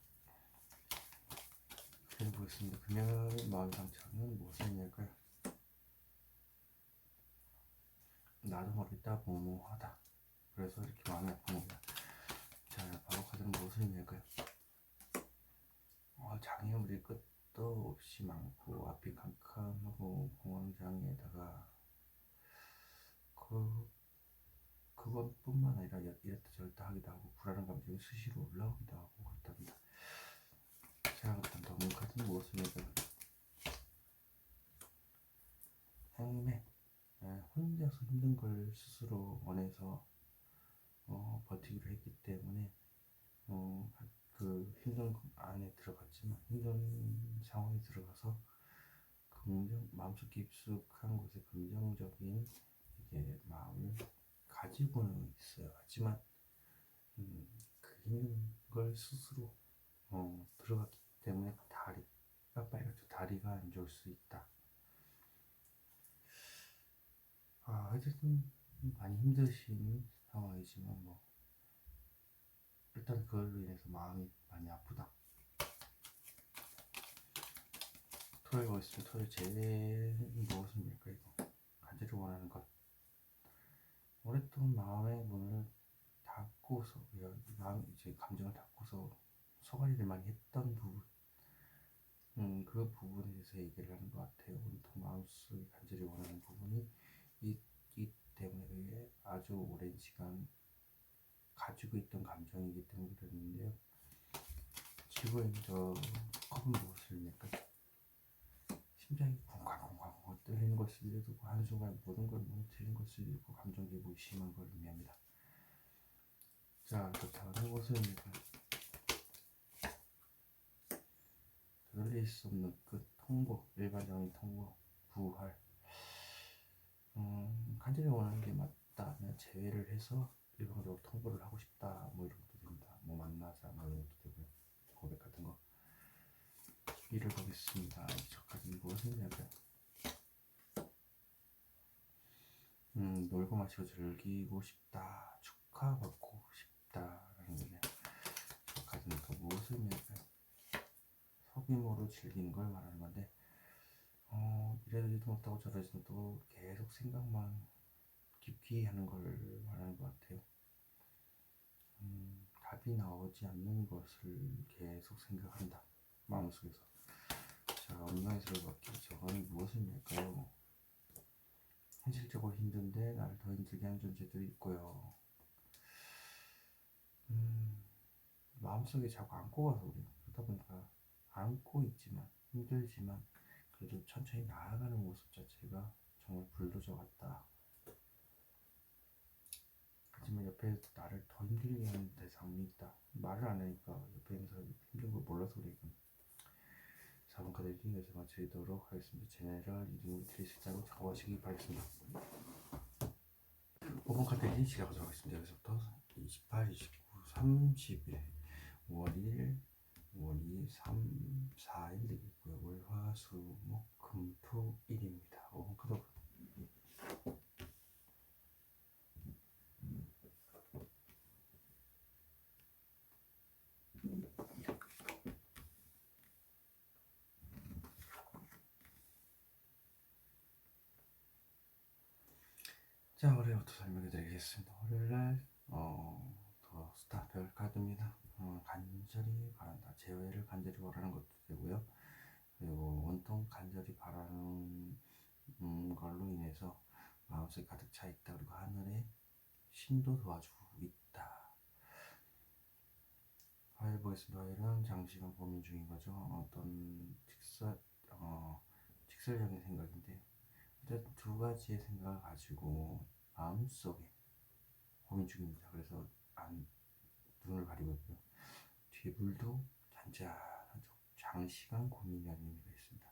그래서 보겠습니다. 그녀의 마음 상처는 무엇을 의미할까요? 나도 모르겠다, 뭐뭐하다. 그래서 이렇게 마음이 아픈 겁니다. 자, 바로 카드는 무엇을 의미할까요? 장애물이 끝도 없이 많고 앞이 캄캄하고 공황장애에다가 그것뿐만 아니라 이랬다 저랬다 하기도 하고 불안한 감정이 수시로 올라오기도 하고 그렇답니다. 자, 그럼 더 카드는 무엇을 의미할까요? 행매. 혼자서 힘든 걸 스스로 원해서 버티기로 했기 때문에 그 힘든 안에 들어갔지만, 힘든 상황에 들어가서 마음속 깊숙한 곳에 긍정적인 이게 마음을 가지고는 있어요. 하지만 그 힘든 걸 스스로 들어갔기 때문에 다리가 빨갛죠. 다리가 안 좋을 수 있다. 어쨌든 많이 힘드신 상황이지만 뭐 일단 그걸로 인해서 마음이 많이 아프다. 토요일 보겠습니다. 토요일 제일 무엇입니까? 이거 간절히 원하는 것. 오랫동안 마음의 문을 닫고서, 마음 이제 감정을 닫고서 소갈이를 많이 했던 부분, 그 부분에 대해서 얘기를 하는 것 같아요. 온통 마음속에 간절히 원하는 부분이 있기 때문에 아주 오랜 시간 가지고 있던 감정이기 때문에 그랬는데요. 지구에 있는 저 컵은 무엇을 의미할까요? 심장이 쿵쾅쿵쾅 떨리는 것을 의미하고 한순간 모든 걸 멈추는 것을 의미하고 감정 기복이 심한 걸 의미합니다. 자, 그렇다면 무엇을 의미할까요? 되돌릴 수 없는 끝, 통보, 일반적인 통보, 부활. 간절히 원하는 게 맞다. 싶다, 내가 제외를 해서 일방적으로 통보를 하고 싶다, 뭐 이런 것도 됩니다. 뭐 만나자, 뭐 이런 것도 되고요. 고백 같은 거. 이를 보겠습니다. 저까지 무엇을 이야기할까요? 놀고 마시고 즐기고 싶다, 축하받고 싶다라는 거네요. 저까지는 또 무엇을 이야기할까요? 소규모로 즐기는 걸 말하는 건데, 이러지도 못하고 저러지도 못하고 계속 생각만 깊이 하는 걸 말하는 것 같아요. 답이 나오지 않는 것을 계속 생각한다, 마음속에서. 자, 엉망스러워 받기, 저건 무엇을 일까요? 현실적으로 힘든데 나를 더 힘들게 하는 존재들이 있고요. 마음속에 자꾸 안고 가서 그래요. 그러다 보니까 안고 있지만, 힘들지만 그래도 천천히 나아가는 모습 자체가 정말 불도저 같다. 하지만 옆에 나를 더 힘들게 하는 대상이 있다. 말을 안 하니까 옆에 있는 사람이 힘든 걸 몰라서 그래. 4번 카드 리딩에서 마치도록 하겠습니다. 제네럴 리딩을 드릴 수 있다고 적어주시기 바라겠습니다. 5번 카드 리딩 시작하도록 하겠습니다. 여기서부터 28, 29, 30일 5월 1일 5월 2일 3, 4일 되겠고요. 월, 화, 수, 목, 금, 토, 일입니다. 5번 카드. 자, 월요일부터 설명해 드리겠습니다. 월요일날 더 스타 별 카드입니다. 간절히 바란다, 재회를 간절히 바라는 것도 되고요. 그리고 온통 간절히 바라는 걸로 인해서 마음속에 가득 차 있다. 그리고 하늘에 신도 도와주고 있다. 화요일 보겠습니다. 화요일은 장시간 고민 중인 거죠. 어떤 직설적인 생각인데, 일단 두 가지의 생각을 가지고 마음속에 고민 중입니다. 그래서 눈을 가리고 있고요. 뒤불도 잔잔하죠. 장시간 고민이라는 의미가 있습니다.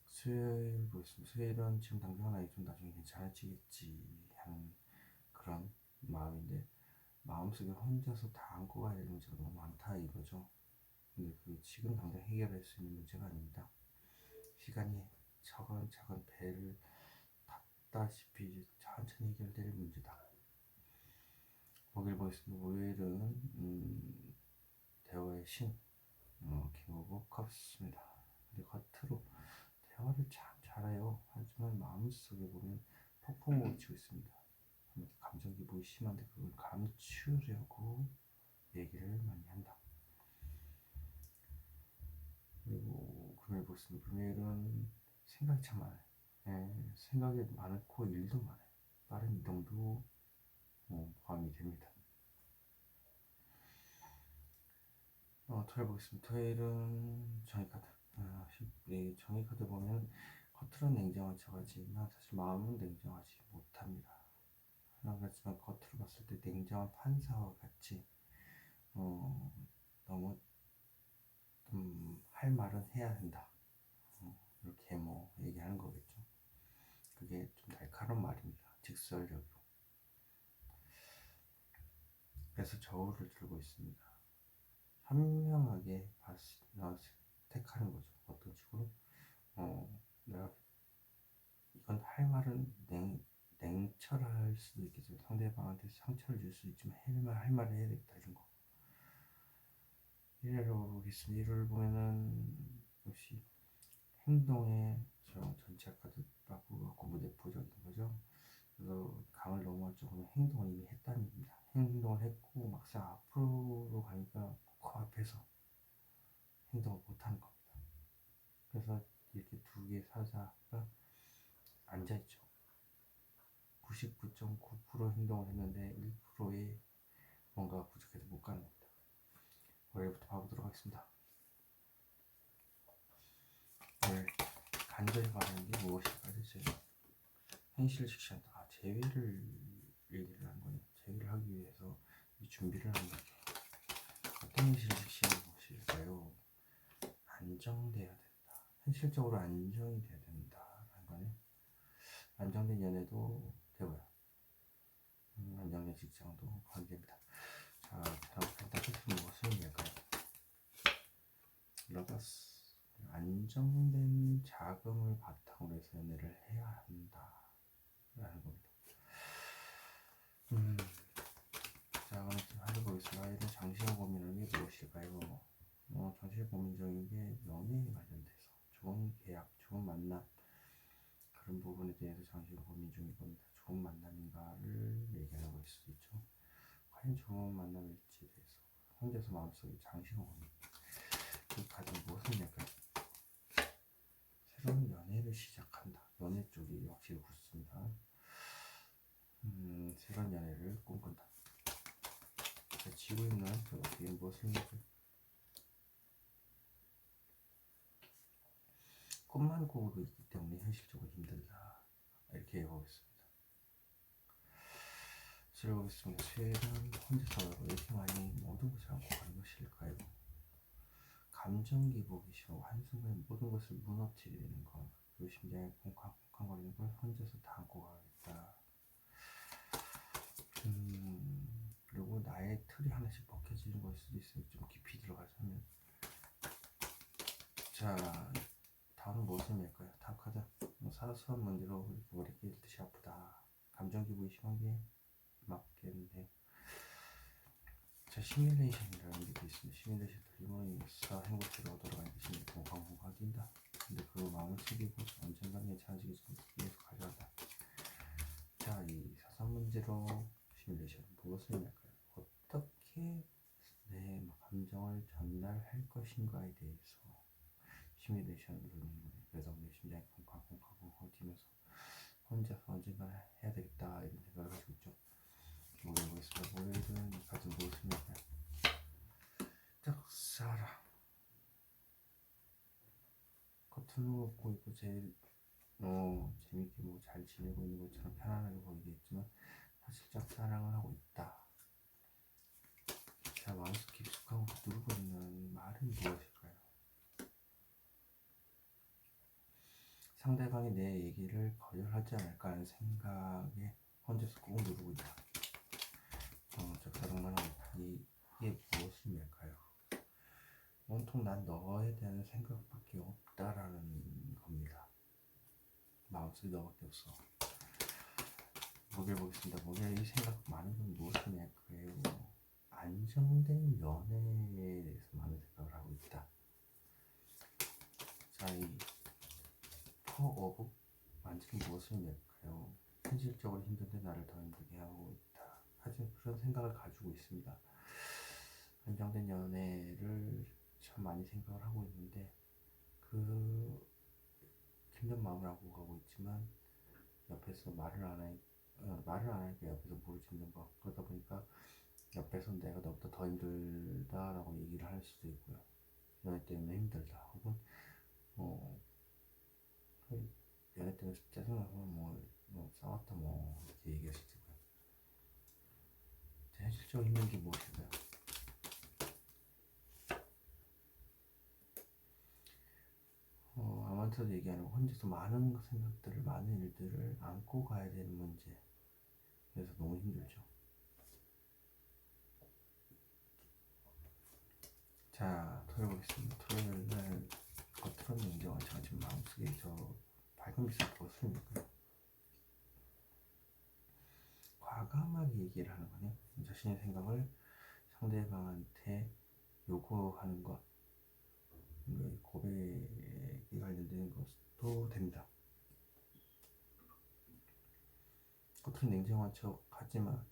수요일 보겠습니다. 수요일은 지금 당장은 아니죠. 나중에 괜찮아지겠지 하는 그런 마음인데, 마음속에 혼자서 다 안고 가야 될 문제가 너무 많다 이거죠. 근데 그 지금 당장 해결할 수 있는 문제가 아닙니다. 시간이 차근차근 배를 탔다시피 천천히 해결될 문제다. 목요일 보겠습니다. 목요일은 대화의 신, 킹 오브 컵스입니다. 근데 겉으로 대화를 참 잘해요. 하지만 마음속에 보면 폭풍우를 치고 있습니다. 감정 기복이 심한데 그걸 감추려고 얘기를 많이 한다. 그리고 금요일 보겠습니다. 금요일은 생각이 참 많아요. 생각이 많고 일도 많아요. 빠른 이동도 포함이 됩니다. 토요일 보겠습니다. 토요일은 정의카드. 정의카드 보면 겉으로는 냉정한 척하지만 사실 마음은 냉정하지 못합니다. 그렇지만 겉으로 봤을 때 냉정한 판사와 같이 너무 할 말은 해야 된다. 이렇게 뭐 얘기하는 거겠죠. 그게 좀 날카로운 말입니다. 직설적이고. 그래서 저울을 들고 있습니다. 현명하게 택하는 거죠. 어떤 식으로 내가 이건 할 말은 냉철할 수도 있겠지만 상대방한테 상처를 줄 수 있지만 할 말을 해야 되겠다 이런 거. 일요일로 보겠습니다. 일요일 보면은 역시 행동에 전체 카드 바꾸고 무대포적인 거죠. 그래서 강을 넘어갈 정도면 행동을 이미 했다는 얘기입니다. 행동을 했고 막상 앞으로 가니까 코앞에서 행동을 못하는 겁니다. 그래서 이렇게 두 개의 사자가 앉아있죠. 99.9% 행동을 했는데 1%의 뭔가 부족해서 못 가는 겁니다. 월요일부터 봐보도록 하겠습니다. 네, 간절히 바라는 게 무엇일까 대체? 현실을 직시한다. 재회를 얘기를 하는 거예요. 재회를 하기 위해서 이 준비를 하는 거죠. 어떤 현실을 직시하는 것일까요? 안정돼야 된다. 현실적으로 안정이 돼야 된다라는 거는 안정된 연애도 되고요. 있는 직장도 관계입니다. 자, 다음 펜타클은 무엇을 의미할까요? 러버스. 안정된 자금을 바탕으로 해서 연애를 해야 한다 라는 겁니다. 자, 오늘 좀 해보겠습니다. 아이들 장시간 고민하는 게 무엇일까요? 장시간 고민적인 게 연애에 관련돼서 좋은 계약, 좋은 만남 그런 부분에 대해서 장시간 고민 중일 겁니다. 좋은 만남인가를 얘기하고 있을 수도 있죠. 과연 좋은 만남일지에 대해서 혼자서 마음속에 장시간 고민. 그 가장 무엇을 의미할까요? 새로운 연애를 시작한다. 연애 쪽이 확실히 굳습니다. 새로운 연애를 꿈꾼다. 지고 있는 그 어떻게 무엇을 의미할까요? 꿈만 꾸고 있기 때문에 현실적으로 힘들다. 이렇게 해보겠습니다. 들어보겠습니다. 최근 혼자서 왜 이렇게 많이 모든 것을 안고 가는 것일까요? 감정 기복이 싫어 한순간에 모든 것을 무너뜨리는 것, 그리고 심장에 콩쾅콩쾅거리는 걸 혼자서 다 안고 가겠다. 그리고 나의 틀이 하나씩 벗겨지는 걸 수도 있어요. 좀 깊이 들어가자면. 자, 다음은 무엇을 의미할까요? 다음 카드. 사소한 문제로 이렇게 머리 깨듯이 아프다. 감정 기복이 심한 게 맞겠는데. 자, 시뮬레이션이라는 게 있습니다. 시뮬레이션 틀림은 역사 행복지로 돌아가는 대신에 공황공황 뛴다. 근데 그 마음을 챙기고 언젠가는 괜찮아지기 전에 계속 가져간다. 자, 이 사소한 문제로 시뮬레이션 무엇을 의미할까요? 어떻게 내 감정을 전달할 것인가에 대해서 시뮬레이션을 누르는 거예요. 그래서 내 심장이 콩콩콩콩콩 뛰면서 혼자서 언젠가 해야 되겠다 이런 생각을 가지고 있죠. 목요일 보겠습니다. 목요일은 같은 무엇을 의미할까요? 짝사랑. 겉으로 먹고 있고 제일 재밌게 뭐 잘 지내고 있는 것처럼 편안하게 보이겠지만 사실 짝사랑을 하고 있다. 자, 마음속 깊숙하고 누르고 있는 말은 무엇일까요? 상대방이 내 얘기를 거절하지 않을까 하는 생각에 혼자서 꾹 누르고 있다. 짝사랑만 하고 있다. 이게 무엇을 의미할까요? 온통 난 너에 대한 생각밖에 없다라는 겁니다. 마음속에 너밖에 없어. 목요일 보겠습니다. 목요일 이 생각 많은 건 무엇을 의미할까요? 안정된 연애에 대해서 많은 생각을 하고 있다. 자, 이 포어브 완전히 무엇을 의미할까요? 현실적으로 힘든데 나를 더 힘들게 하고 있다. 하지만 그런 생각을 가지고 있습니다. 안정된 연애를 참 많이 생각을 하고 있는데 그 힘든 마음을 안고 가고 있지만 옆에서 말을 안 하니까 옆에서 부르짖는 거. 그러다 보니까 옆에서 내가 너보다 더 힘들다라고 얘기를 할 수도 있고요. 연애 때문에 힘들다. 혹은 연애 때문에 짜증나서 뭐 싸웠다 이렇게 얘기할 수도 있고요. 현실적으로 힘든 게 무엇일까요? 아무한테도 얘기 안 하고 혼자서 많은 생각들을, 많은 일들을 안고 가야 되는 문제. 그래서 너무 힘들죠. 자, 토요일 보겠습니다. 토요일 날 겉으로는 인정한 저 지금 마음속에 밝은 빛을 보았습니까? 과감하게 얘기를 하는 거네요. 자신의 생각을 상대방한테 요구하는 것, 고백에 관련된 것도 됩니다. 겉으로 냉정한 척 하지만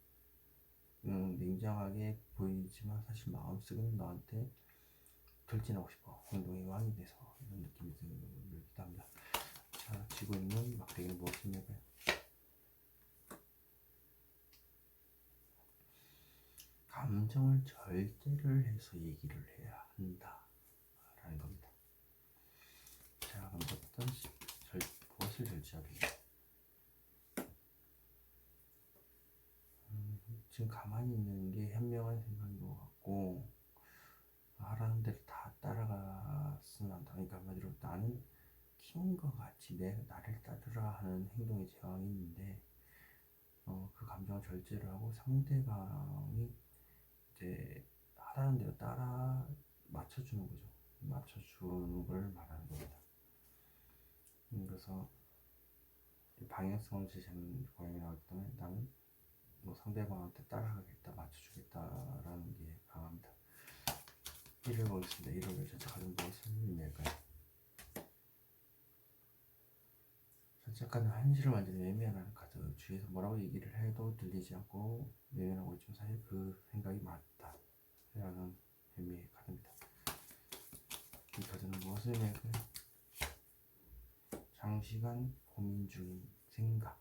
냉정하게 보이지만 사실 마음속에는 너한테 돌진하고 싶어. 행동의 왕이 돼서 이런 느낌이 들기도 합니다. 자, 지고 있는 막대기는 무엇입니까? 감정을 절제를 해서 얘기를 해야 한다 라는 겁니다. 자, 그럼 무엇을 절제하겠냐? 지금 가만히 있는 게 현명한 생각인 것 같고 하라는 대로 다 따라갔으면 한다. 그러니까 한마디로 나는 킹과 같이 나를 따르라 하는 행동의 제왕이 있는데 그 감정을 절제를 하고 상대방이 이제 하라는 대로 따라 맞춰주는 거죠. 맞춰주는 걸 말하는 겁니다. 그래서 방향성을 제시하는 고양이 나오기 때문에 나는 뭐 상대방한테 따라가겠다, 맞춰주겠다라는 게 강합니다. 1을 보겠습니다. 1을 전체 카드는 무엇을 의미할까요? 전체 카드는 한시를 완전히 외면하는 카드. 주위에서 뭐라고 얘기를 해도 들리지 않고 외면하고 있지만 사실 그 생각이 맞다 라는 의미의 카드입니다. 이 카드는 무엇을 의미할까요? 장시간 고민 중인 생각.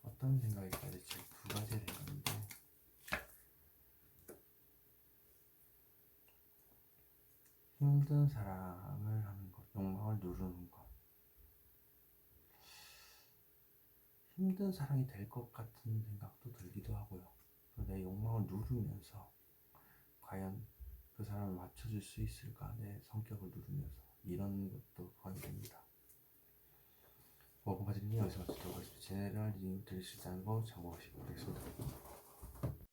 어떤 생각일까? 대체 두 가지의 생각인데 힘든 사랑을 하는 것, 욕망을 누르는 것. 힘든 사랑이 될 것 같은 생각도 들기도 하고요. 내 욕망을 누르면서 과연 그 사람을 맞춰줄 수 있을까? 내 성격을 누르면서 이런 것도 포함이 됩니다. 원본 과정이 여기서 마치도록 하겠습니다. 제네럴 리딩 드릴 수 있다는 거 참고하시기 바라겠습니다.